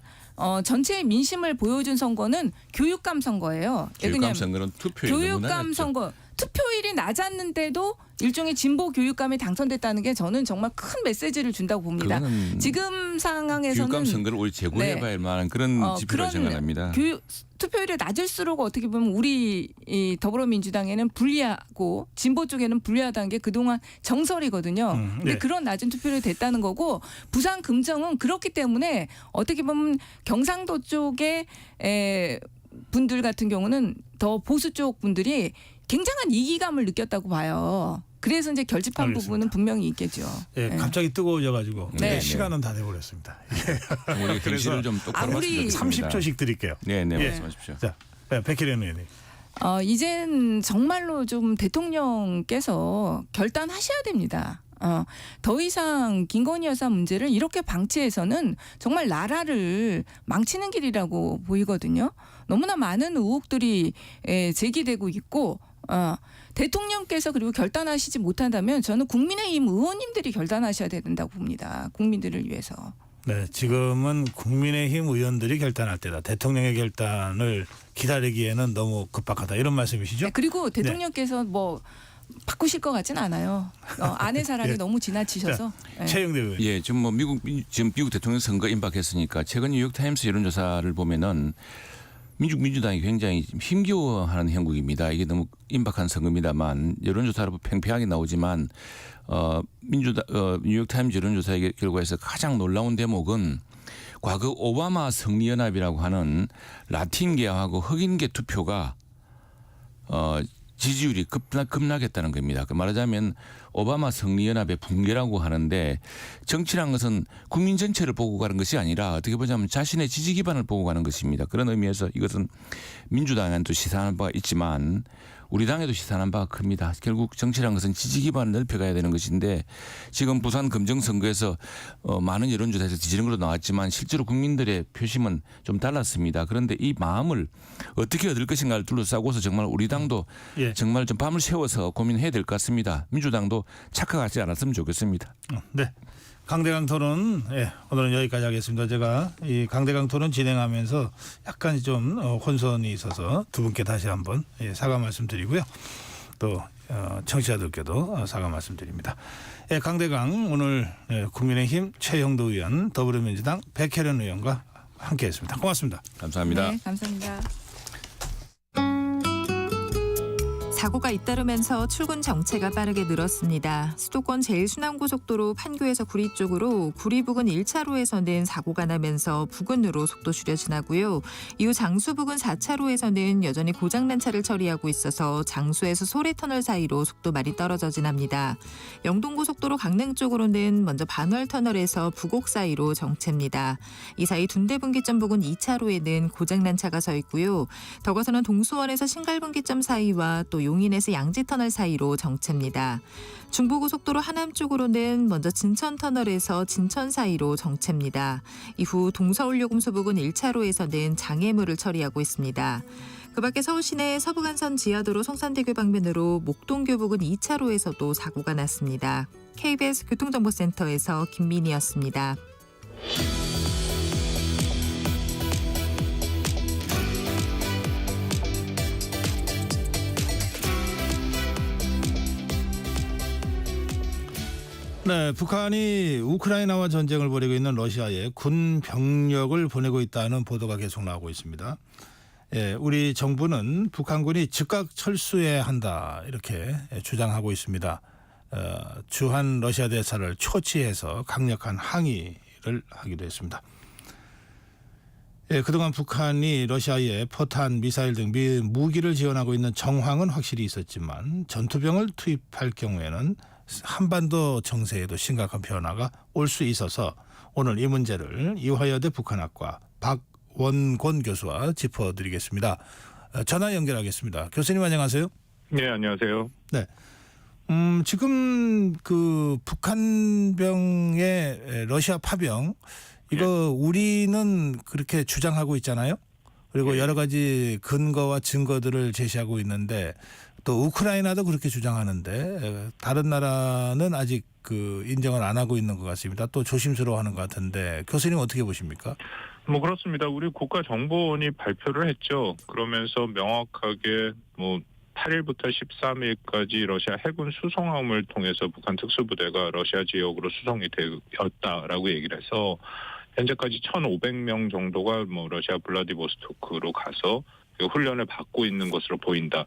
전체 민심을 보여준 선거는 교육감 선거예요. 교육감 선거는 투표율이 너무 교육감 낮았죠. 선거 투표율이 낮았는데도 일종의 진보 교육감이 당선됐다는 게 저는 정말 큰 메시지를 준다고 봅니다. 그거는 지금 상황에서는 교육감 선거를 오히려 재고해봐야 할 만한 그런 지표라고 생각합니다. 투표율이 낮을수록 어떻게 보면 우리 이 더불어민주당에는 불리하고 진보 쪽에는 불리하다는 게 그동안 정설이거든요. 근데 네. 그런 낮은 투표율이 됐다는 거고 부산 금정은 그렇기 때문에 어떻게 보면 경상도 쪽의 분들 같은 경우는 더 보수 쪽 분들이 굉장한 이기감을 느꼈다고 봐요. 그래서 이제 결집한 알겠습니다. 부분은 분명히 있겠죠. 예, 네. 갑자기 뜨거워져가지고 네, 시간은 다 돼버렸습니다. 우리 경시를 좀 똑바로 우리 말씀드리겠습니다. 30초씩 드릴게요. 네, 예. 말씀하십시오. 자, 백혜련 의원님. 이젠 정말로 좀 대통령께서 결단하셔야 됩니다. 더 이상 김건희 여사 문제를 이렇게 방치해서는 정말 나라를 망치는 길이라고 보이거든요. 너무나 많은 의혹들이 제기되고 있고 대통령께서 그리고 결단하시지 못한다면 저는 국민의힘 의원님들이 결단하셔야 된다고 봅니다. 국민들을 위해서. 네, 지금은 국민의힘 의원들이 결단할 때다. 대통령의 결단을 기다리기에는 너무 급박하다. 이런 말씀이시죠? 네, 그리고 대통령께서 뭐 바꾸실 것 같진 않아요. 아내 사랑이 예. 너무 지나치셔서. 예. 최영대 의원. 예, 지금 미국 대통령 선거 임박했으니까 최근 뉴욕타임스 여론조사를 보면은 민주당이 굉장히 힘겨워하는 형국입니다. 이게 너무 임박한 선거입니다만 여론조사로 팽팽하게 나오지만 뉴욕타임즈 여론조사의 결과에서 가장 놀라운 대목은 과거 오바마 승리연합이라고 하는 라틴계하고 흑인계 투표가 지지율이 급락했다는 겁니다. 말하자면 오바마 승리연합의 붕괴라고 하는데 정치란 것은 국민 전체를 보고 가는 것이 아니라 어떻게 보자면 자신의 지지 기반을 보고 가는 것입니다. 그런 의미에서 이것은 민주당에도 시사하는 바가 있지만 우리 당에도 시사하는 바가 큽니다. 결국 정치란 것은 지지 기반을 넓혀가야 되는 것인데 지금 부산 금정선거에서 많은 여론조사에서 뒤지는 걸로 나왔지만 실제로 국민들의 표심은 좀 달랐습니다. 그런데 이 마음을 어떻게 얻을 것인가를 둘러싸고서 정말 우리 당도 정말 좀 밤을 새워서 고민해야 될 것 같습니다. 민주당도 착각하지 않았으면 좋겠습니다. 네. 강대강 토론 오늘은 여기까지 하겠습니다. 제가 이 강대강 토론 진행하면서 약간 좀 혼선이 있어서 두 분께 다시 한번 사과 말씀드리고요. 또 청취자들께도 사과 말씀드립니다. 강대강 오늘 국민의힘 최형도 의원, 더불어민주당 백혜련 의원과 함께했습니다. 고맙습니다. 감사합니다. 네, 감사합니다. 사고가 잇따르면서 출근 정체가 빠르게 늘었습니다. 수도권 제일순환고속도로 판교에서 구리 쪽으로 구리 부근 1차로에서는 사고가 나면서 부근으로 속도 줄여 지나고요. 이후 장수 부근 4차로에서는 여전히 고장난 차를 처리하고 있어서 장수에서 소래터널 사이로 속도 많이 떨어져 지납니다. 영동고속도로 강릉 쪽으로는 먼저 반월터널에서 부곡 사이로 정체입니다. 이 사이 둔대분기점 부근 2차로에는 고장난 차가 서 있고요. 더 가서는 동수원에서 신갈분기점 사이와 또 용인에서 양지터널 사이로 정체입니다. 중부고속도로 하남 쪽으로는 먼저 진천터널에서 진천 사이로 정체입니다. 이후 동서울요금소 부근 1차로에서는 장애물을 처리하고 있습니다. 그 밖에 서울 시내 서부간선 지하도로 성산대교 방면으로 목동교 부근 2차로에서도 사고가 났습니다. KBS 교통정보센터에서 김민희였습니다. 네, 북한이 우크라이나와 전쟁을 벌이고 있는 러시아에 군 병력을 보내고 있다는 보도가 계속 나오고 있습니다. 우리 정부는 북한군이 즉각 철수해야 한다 이렇게 주장하고 있습니다. 주한 러시아 대사를 초치해서 강력한 항의를 하기도 했습니다. 그동안 북한이 러시아에 포탄, 미사일 등 무기를 지원하고 있는 정황은 확실히 있었지만 전투병을 투입할 경우에는 한반도 정세에도 심각한 변화가 올 수 있어서 오늘 이 문제를 이화여대 북한학과 박원곤 교수와 짚어드리겠습니다. 전화 연결하겠습니다. 교수님 안녕하세요. 네, 안녕하세요. 네, 지금 그 북한병의 러시아 파병 이거 우리는 그렇게 주장하고 있잖아요. 그리고 여러 가지 근거와 증거들을 제시하고 있는데 또 우크라이나도 그렇게 주장하는데 다른 나라는 아직 그 인정을 안 하고 있는 것 같습니다. 또 조심스러워하는 것 같은데 교수님 어떻게 보십니까? 뭐 그렇습니다. 우리 국가정보원이 발표를 했죠. 그러면서 명확하게 8일부터 13일까지 러시아 해군 수송함을 통해서 북한 특수부대가 러시아 지역으로 수송이 되었다라고 얘기를 해서 현재까지 1,500명 정도가 러시아 블라디보스토크로 가서 훈련을 받고 있는 것으로 보인다.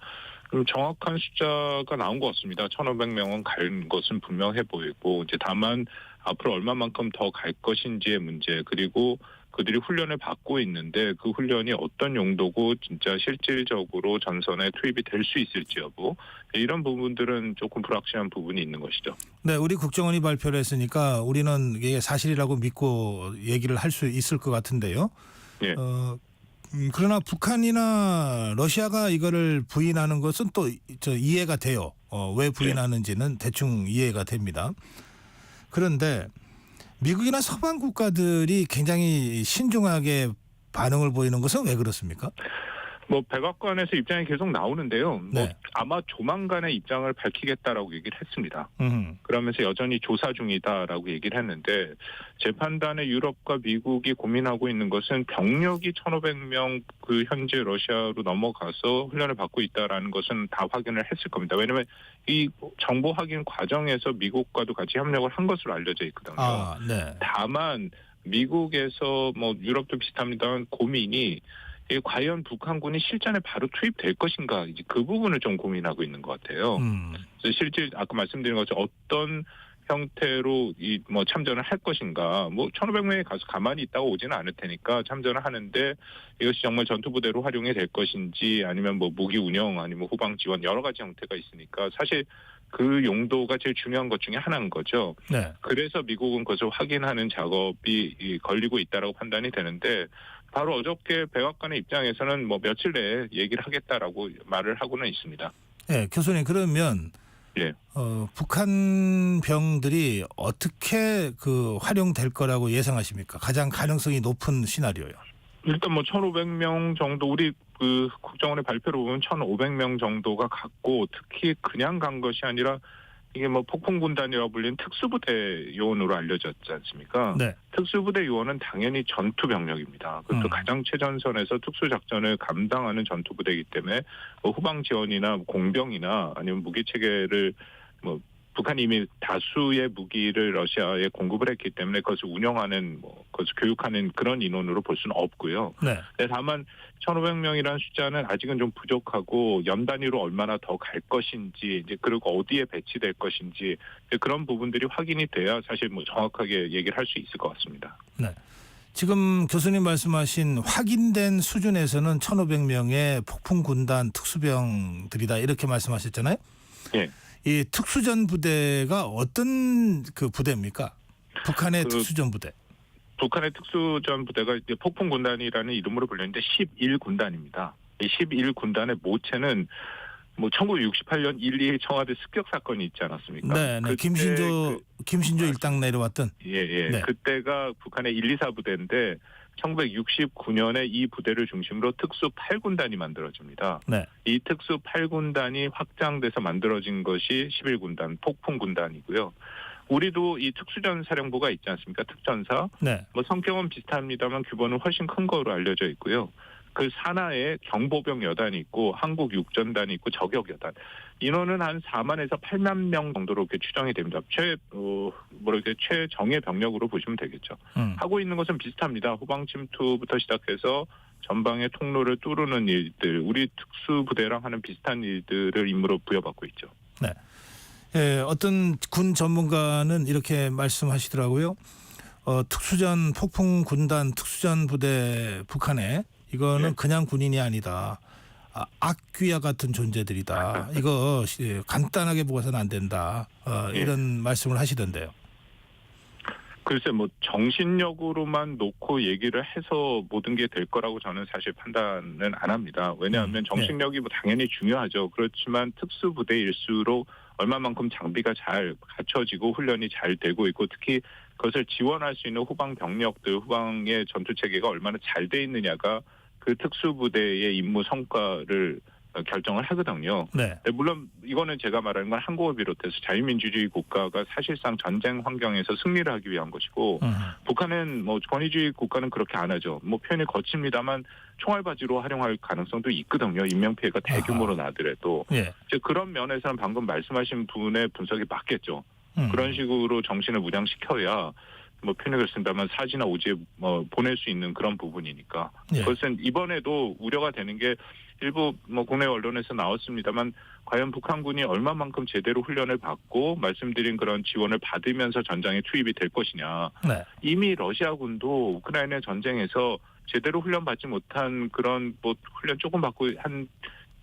그리고 정확한 숫자가 나온 것 같습니다. 1,500명은 갈 것은 분명해 보이고 이제 다만 앞으로 얼마만큼 더 갈 것인지의 문제 그리고 그들이 훈련을 받고 있는데 그 훈련이 어떤 용도고 진짜 실질적으로 전선에 투입이 될 수 있을지 여부 이런 부분들은 조금 불확실한 부분이 있는 것이죠. 네, 우리 국정원이 발표를 했으니까 우리는 이게 사실이라고 믿고 얘기를 할 수 있을 것 같은데요. 예. 그러나 북한이나 러시아가 이거를 부인하는 것은 또 이해가 돼요. 왜 부인하는지는 대충 이해가 됩니다. 그런데 미국이나 서방 국가들이 굉장히 신중하게 반응을 보이는 것은 왜 그렇습니까? 백악관에서 입장이 계속 나오는데요. 네. 아마 조만간에 입장을 밝히겠다라고 얘기를 했습니다. 그러면서 여전히 조사 중이다라고 얘기를 했는데 제 판단에 유럽과 미국이 고민하고 있는 것은 병력이 1,500명 그 현재 러시아로 넘어가서 훈련을 받고 있다라는 것은 다 확인을 했을 겁니다. 왜냐하면 이 정보 확인 과정에서 미국과도 같이 협력을 한 것으로 알려져 있거든요. 네. 다만 미국에서 유럽도 비슷합니다만 고민이 이게 과연 북한군이 실전에 바로 투입될 것인가 이제 그 부분을 좀 고민하고 있는 것 같아요. 그래서 실제 아까 말씀드린 것처럼 어떤 형태로 이 뭐 참전을 할 것인가, 뭐 1,500명이 가서 가만히 있다가 오지는 않을 테니까 참전을 하는데 이것이 정말 전투부대로 활용이 될 것인지 아니면 뭐 무기 운영 아니면 후방 지원 여러 가지 형태가 있으니까 사실 그 용도가 제일 중요한 것 중에 하나인 거죠. 네. 그래서 미국은 그것을 확인하는 작업이 걸리고 있다라고 판단이 되는데 바로 어저께 백악관의 입장에서는 뭐 며칠 내에 얘기를 하겠다라고 말을 하고는 있습니다. 네, 교수님 그러면 예. 북한 병들이 어떻게 그 활용될 거라고 예상하십니까? 가장 가능성이 높은 시나리오요. 일단 뭐 1,500명 정도 우리 그 국정원의 발표를 보면 1,500명 정도가 갔고 특히 그냥 간 것이 아니라 이게 뭐 폭풍군단이라고 불리는 특수부대 요원으로 알려졌지 않습니까? 네. 특수부대 요원은 당연히 전투병력입니다. 그것도 가장 최전선에서 특수작전을 감당하는 전투부대이기 때문에 뭐 후방 지원이나 공병이나 아니면 무기체계를 뭐 북한이 이미 다수의 무기를 러시아에 공급을 했기 때문에 그것을 운영하는 뭐 그것을 교육하는 그런 인원으로 볼 수는 없고요. 네. 다만 1,500명이라는 숫자는 아직은 좀 부족하고 연 단위로 얼마나 더 갈 것인지 이제 그리고 어디에 배치될 것인지 그런 부분들이 확인이 돼야 사실 뭐 정확하게 얘기를 할 수 있을 것 같습니다. 네. 지금 교수님 말씀하신 확인된 수준에서는 1,500명의 폭풍군단 특수병들이다 이렇게 말씀하셨잖아요. 예. 이 특수전 부대가 어떤 그 부대입니까? 북한의 그 특수전 부대. 북한의 특수전 부대가 이제 폭풍군단이라는 이름으로 불리는데 11군단입니다. 이 11군단의 모체는 뭐 1968년 1.2 청와대 습격 사건이 있지 않았습니까? 네, 네. 김신조 일당 내려왔던. 예. 네. 그때가 북한의 1, 2, 4부대인데 1969년에 이 부대를 중심으로 특수 8군단이 만들어집니다. 네. 이 특수 8군단이 확장돼서 만들어진 것이 11군단 폭풍군단이고요. 우리도 이 특수전 사령부가 있지 않습니까? 특전사. 네. 뭐 성격은 비슷합니다만 규모는 훨씬 큰 거로 알려져 있고요. 그 산하에 경보병 여단이 있고 한국 육전단이 있고 저격 여단. 인원은 한 4만에서 8만 명 정도로 이렇게 추정이 됩니다. 최정예 병력으로 보시면 되겠죠. 하고 있는 것은 비슷합니다. 후방 침투부터 시작해서 전방의 통로를 뚫는 일들, 우리 특수부대랑 하는 비슷한 일들을 임무로 부여받고 있죠. 네. 예, 어떤 군 전문가는 이렇게 말씀하시더라고요. 특수전 폭풍군단 특수전 부대 북한에 이거는 네. 그냥 군인이 아니다. 악귀와 같은 존재들이다. 이거 간단하게 보고서는 안 된다. 이런 말씀을 하시던데요. 글쎄 뭐 정신력으로만 놓고 얘기를 해서 모든 게 될 거라고 저는 사실 판단은 안 합니다. 왜냐하면 정신력이 뭐 당연히 중요하죠. 그렇지만 특수부대일수록 얼마만큼 장비가 잘 갖춰지고 훈련이 잘 되고 있고 특히 그것을 지원할 수 있는 후방 병력들, 후방의 전투체계가 얼마나 잘 돼 있느냐가 그 특수부대의 임무 성과를 결정을 하거든요. 네. 물론 이거는 제가 말하는 건 한국을 비롯해서 자유민주주의 국가가 사실상 전쟁 환경에서 승리를 하기 위한 것이고 북한은 뭐 권위주의 국가는 그렇게 안 하죠. 뭐 표현이 거칩니다만 총알바지로 활용할 가능성도 있거든요. 인명피해가 대규모로 나더라도. 예. 그런 면에서는 방금 말씀하신 분의 분석이 맞겠죠. 그런 식으로 정신을 무장시켜야 뭐 표현을 그렇습니다만 사지나 오지에 뭐 보낼 수 있는 그런 부분이니까. 예. 그것은 이번에도 우려가 되는 게 일부 뭐 국내 언론에서 나왔습니다만 과연 북한군이 얼마만큼 제대로 훈련을 받고 말씀드린 그런 지원을 받으면서 전장에 투입이 될 것이냐. 네. 이미 러시아군도 우크라이나 전쟁에서 제대로 훈련받지 못한 그런 뭐 훈련 조금 받고 한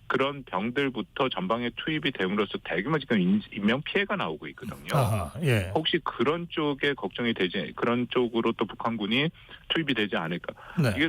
그런 병들부터 전방에 투입이 됨으로써 대규모 지금 인명 피해가 나오고 있거든요. 아하, 예. 혹시 그런 쪽에 걱정이 되지 그런 쪽으로 또 북한군이 투입이 되지 않을까. 네. 이게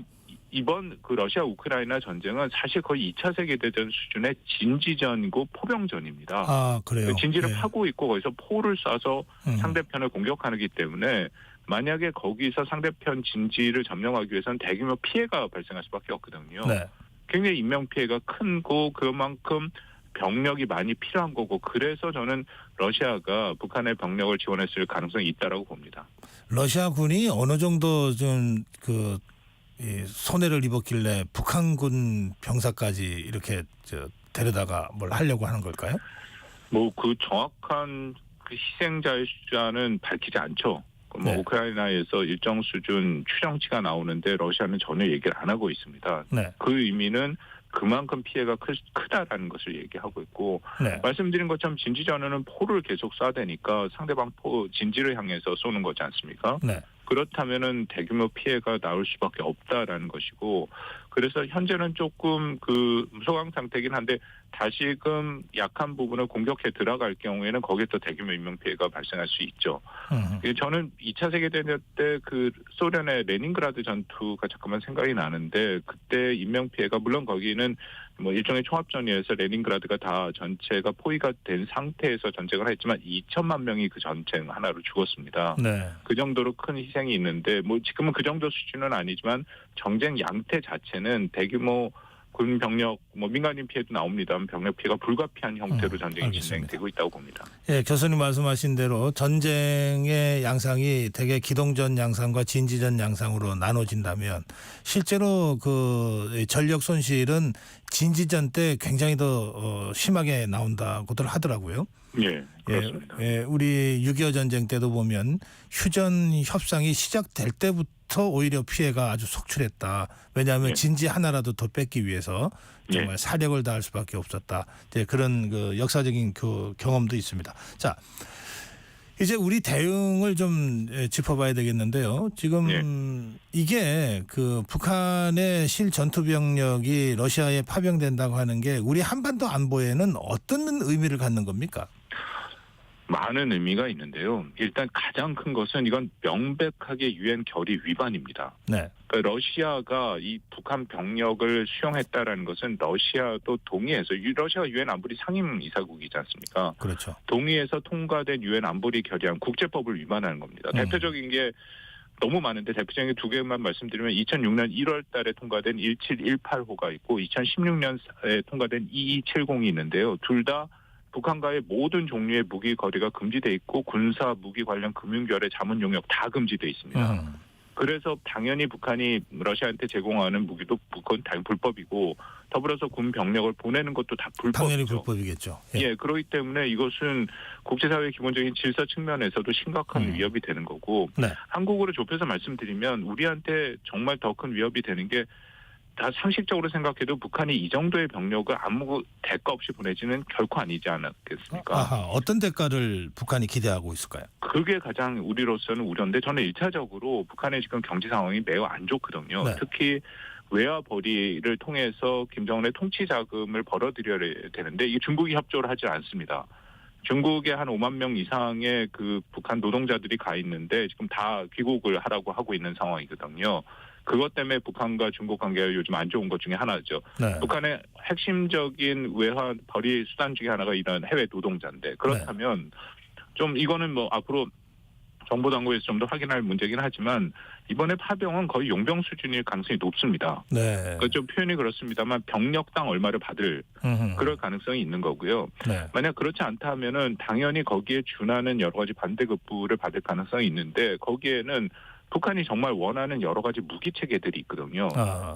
이번 그 러시아 우크라이나 전쟁은 사실 거의 2차 세계대전 수준의 진지전이고 포병전입니다. 아, 그래요? 진지를 예. 파고 있고 거기서 포를 쏴서 상대편을 공격하기 때문에 만약에 거기서 상대편 진지를 점령하기 위해서는 대규모 피해가 발생할 수밖에 없거든요. 네. 굉장히 인명피해가 큰고 그만큼 병력이 많이 필요한 거고 그래서 저는 러시아가 북한의 병력을 지원했을 가능성이 있다라고 봅니다. 러시아군이 어느 정도 좀 그 손해를 입었길래 북한군 병사까지 이렇게 데려다가 뭘 하려고 하는 걸까요? 뭐 그 정확한 그 희생자의 숫자는 밝히지 않죠. 뭐 네. 우크라이나에서 일정 수준 추정치가 나오는데 러시아는 전혀 얘기를 안 하고 있습니다. 네. 그 의미는 그만큼 피해가 크다라는 것을 얘기하고 있고 네. 말씀드린 것처럼 진지전은 포를 계속 쏴대니까 상대방 진지를 향해서 쏘는 거지 않습니까? 네. 그렇다면은 대규모 피해가 나올 수밖에 없다라는 것이고 그래서 현재는 조금 그 소강 상태긴 한데 다시금 약한 부분을 공격해 들어갈 경우에는 거기에 또 대규모 인명 피해가 발생할 수 있죠. 저는 2차 세계대전 때 그 소련의 레닌그라드 전투가 잠깐만 생각이 나는데 그때 인명 피해가 물론 거기는 뭐 일종의 총합전이어서 레닌그라드가 다 전체가 포위가 된 상태에서 전쟁을 했지만 2천만 명이 그 전쟁 하나로 죽었습니다. 네. 그 정도로 큰 희생이 있는데 뭐 지금은 그 정도 수준은 아니지만 정쟁 양태 자체는 대규모 군 병력 뭐 민간인 피해도 나옵니다. 병력 피해가 불가피한 형태로 전쟁이 알겠습니다. 진행되고 있다고 봅니다. 예, 교수님 말씀하신 대로 전쟁의 양상이 대개 기동전 양상과 진지전 양상으로 나눠진다면 실제로 그 전력 손실은 진지전 때 굉장히 더 심하게 나온다고들 하더라고요. 예, 그렇습니다. 예, 우리 6.25 전쟁 때도 보면 휴전 협상이 시작될 때부터 오히려 피해가 아주 속출했다. 왜냐하면 예. 진지 하나라도 더 뺏기 위해서 정말 예. 사력을 다할 수밖에 없었다. 이제 그런 그 역사적인 그 경험도 있습니다. 자, 이제 우리 대응을 좀 짚어봐야 되겠는데요. 지금 이게 그 북한의 실 전투 병력이 러시아에 파병된다고 하는 게 우리 한반도 안보에는 어떤 의미를 갖는 겁니까? 많은 의미가 있는데요. 일단 가장 큰 것은 이건 명백하게 유엔 결의 위반입니다. 네. 그러니까 러시아가 이 북한 병력을 수용했다라는 것은 러시아도 동의해서 러시아가 유엔 안보리 상임 이사국이지 않습니까? 그렇죠. 동의해서 통과된 유엔 안보리 결의안 국제법을 위반하는 겁니다. 대표적인 게 너무 많은데 대표적인 두 개만 말씀드리면 2006년 1월 달에 통과된 1718호가 있고 2016년에 통과된 2270이 있는데요. 둘 다 북한과의 모든 종류의 무기 거래가 금지돼 있고 군사 무기 관련 금융결의 자문 용역 다 금지돼 있습니다. 그래서 당연히 북한이 러시아한테 제공하는 무기도 그건 당연히 불법이고 더불어서 군 병력을 보내는 것도 다 불법이죠. 당연히 불법이겠죠. 예, 그렇기 때문에 이것은 국제사회의 기본적인 질서 측면에서도 심각한 위협이 되는 거고 네. 한국으로 좁혀서 말씀드리면 우리한테 정말 더 큰 위협이 되는 게 다 상식적으로 생각해도 북한이 이 정도의 병력을 아무 대가 없이 보내지는 결코 아니지 않았겠습니까? 아하, 어떤 대가를 북한이 기대하고 있을까요? 그게 가장 우리로서는 우려인데 저는 1차적으로 북한의 지금 경제 상황이 매우 안 좋거든요. 네. 특히 외화 벌이를 통해서 김정은의 통치 자금을 벌어들여야 되는데 이게 중국이 협조를 하지 않습니다. 중국에 한 5만 명 이상의 그 북한 노동자들이 가 있는데 지금 다 귀국을 하라고 하고 있는 상황이거든요. 그것 때문에 북한과 중국 관계가 요즘 안 좋은 것 중에 하나죠. 네. 북한의 핵심적인 외화 벌이 수단 중에 하나가 이런 해외 노동자인데 그렇다면 좀 이거는 뭐 앞으로 정보 당국에서 좀 더 확인할 문제긴 하지만 이번에 파병은 거의 용병 수준일 가능성이 높습니다. 네. 그러니까 좀 표현이 그렇습니다만 병력당 얼마를 받을 그럴 가능성이 있는 거고요. 네. 만약 그렇지 않다 하면은 당연히 거기에 준하는 여러 가지 반대급부를 받을 가능성이 있는데 거기에는 북한이 정말 원하는 여러 가지 무기 체계들이 있거든요.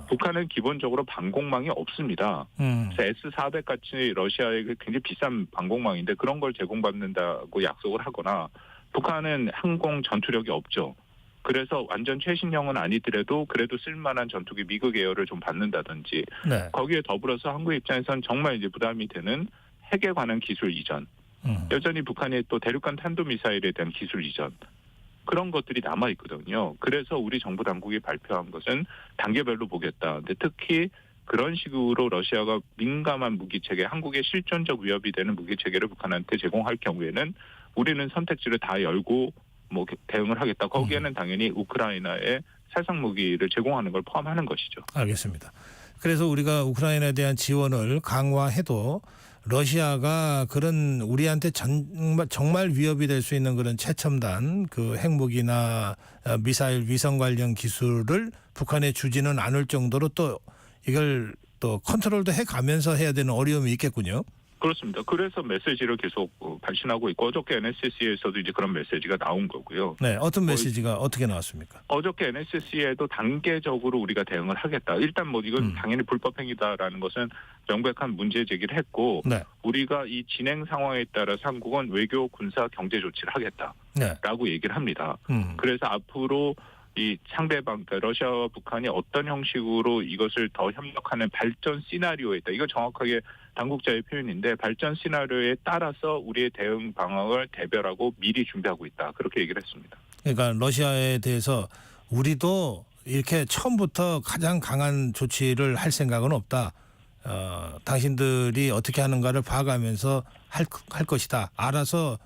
북한은 기본적으로 방공망이 없습니다. 그래서 S-400 같이 러시아에게 굉장히 비싼 방공망인데 그런 걸 제공받는다고 약속을 하거나 북한은 항공 전투력이 없죠. 그래서 완전 최신형은 아니더라도 그래도 쓸만한 전투기 미그 계열을 좀 받는다든지 네. 거기에 더불어서 한국 입장에서는 정말 이제 부담이 되는 핵에 관한 기술 이전, 여전히 북한의 또 대륙간 탄도미사일에 대한 기술 이전 그런 것들이 남아 있거든요. 그래서 우리 정부 당국이 발표한 것은 단계별로 보겠다. 근데 특히 그런 식으로 러시아가 민감한 무기 체계, 한국의 실존적 위협이 되는 무기 체계를 북한한테 제공할 경우에는 우리는 선택지를 다 열고 뭐 대응을 하겠다. 거기에는 당연히 우크라이나에 살상 무기를 제공하는 걸 포함하는 것이죠. 알겠습니다. 그래서 우리가 우크라이나에 대한 지원을 강화해도 러시아가 그런 우리한테 정말 위협이 될 수 있는 그런 최첨단 그 핵무기나 미사일 위성 관련 기술을 북한에 주지는 않을 정도로 또 이걸 또 컨트롤도 해가면서 해야 되는 어려움이 있겠군요. 그렇습니다. 그래서 메시지를 계속 발신하고 있고 어저께 NSC에서도 이제 그런 메시지가 나온 거고요. 네, 어떤 메시지가 어떻게 나왔습니까? 어저께 NSC에도 단계적으로 우리가 대응을 하겠다. 일단 뭐 이건 당연히 불법 행위다라는 것은 명백한 문제 제기를 했고 네. 우리가 이 진행 상황에 따라서 한국은 외교, 군사, 경제 조치를 하겠다라고 네. 얘기를 합니다. 그래서 앞으로 이 상대방, 그러니까 러시아와 북한이 어떤 형식으로 이것을 더 협력하는 발전 시나리오에 있다. 이거 정확하게 당국자의 표현인데 발전 시나리오에 따라서 우리의 대응 방향을 대별하고 미리 준비하고 있다. 그렇게 얘기를 했습니다. 그러니까 러시아에 대해서 우리도 이렇게 처음부터 가장 강한 조치를 할 생각은 없다. 당신들이 어떻게 하는가를 봐가면서 할 것이다. 알아서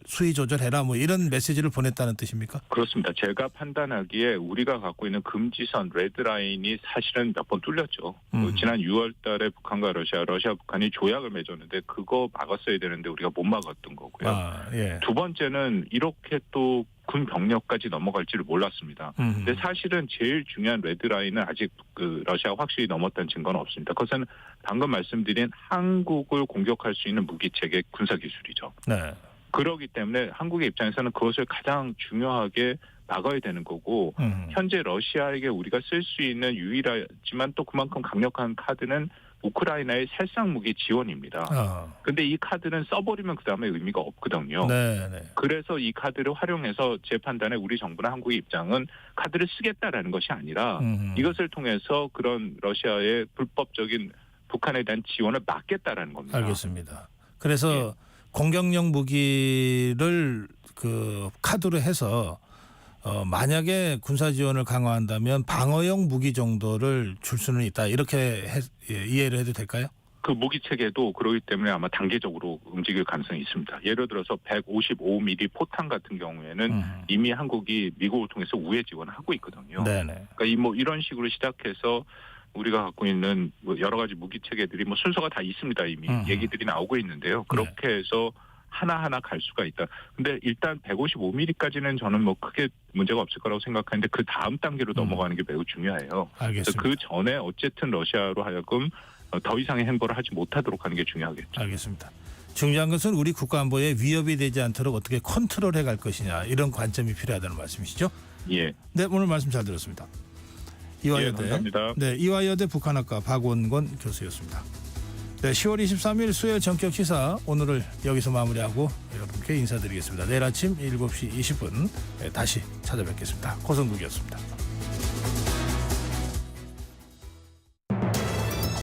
수위 조절해라. 뭐 이런 메시지를 보냈다는 뜻입니까? 그렇습니다. 제가 판단하기에 우리가 갖고 있는 금지선 레드라인이 사실은 몇 번 뚫렸죠. 지난 6월 달에 북한과 러시아 북한이 조약을 맺었는데 그거 막았어야 되는데 우리가 못 막았던 거고요. 예. 두 번째는 이렇게 또 군 병력까지 넘어갈지를 몰랐습니다. 근데 사실은 제일 중요한 레드라인은 아직 그 러시아 확실히 넘었다는 증거는 없습니다. 그것은 방금 말씀드린 한국을 공격할 수 있는 무기체계 군사기술이죠. 네. 그렇기 때문에 한국의 입장에서는 그것을 가장 중요하게 막아야 되는 거고 현재 러시아에게 우리가 쓸 수 있는 유일하지만 또 그만큼 강력한 카드는 우크라이나의 살상 무기 지원입니다. 그런데 이 카드는 써버리면 그다음에 의미가 없거든요. 네, 네. 그래서 이 카드를 활용해서 제 판단에 우리 정부나 한국의 입장은 카드를 쓰겠다라는 것이 아니라 이것을 통해서 그런 러시아의 불법적인 북한에 대한 지원을 막겠다라는 겁니다. 알겠습니다. 그래서 공격용 무기를 그 카드로 해서 만약에 군사 지원을 강화한다면 방어용 무기 정도를 줄 수는 있다. 이렇게 이해를 해도 될까요? 그 무기 체계도 그러기 때문에 아마 단계적으로 움직일 가능성이 있습니다. 예를 들어서 155mm 포탄 같은 경우에는 이미 한국이 미국을 통해서 우회 지원을 하고 있거든요. 네네. 그러니까 이런 식으로 시작해서 우리가 갖고 있는 뭐 여러 가지 무기 체계들이 뭐 순서가 다 있습니다. 이미 얘기들이 나오고 있는데요. 그렇게 해서 하나하나 갈 수가 있다. 근데 일단 155mm까지는 저는 뭐 크게 문제가 없을 거라고 생각하는데 그 다음 단계로 넘어가는 게 매우 중요해요. 알겠습니다. 그 전에 어쨌든 러시아로 하여금 더 이상의 행보를 하지 못하도록 하는 게 중요하겠죠. 알겠습니다. 중요한 것은 우리 국가안보에 위협이 되지 않도록 어떻게 컨트롤해 갈 것이냐 이런 관점이 필요하다는 말씀이시죠? 예. 네, 오늘 말씀 잘 들었습니다. 이화여대, 감사합니다. 네, 이화여대 북한학과 박원권 교수였습니다. 네, 10월 23일 수요일 전격 시사 오늘을 여기서 마무리하고 여러분께 인사드리겠습니다. 내일 아침 7시 20분 다시 찾아뵙겠습니다. 고성국이었습니다.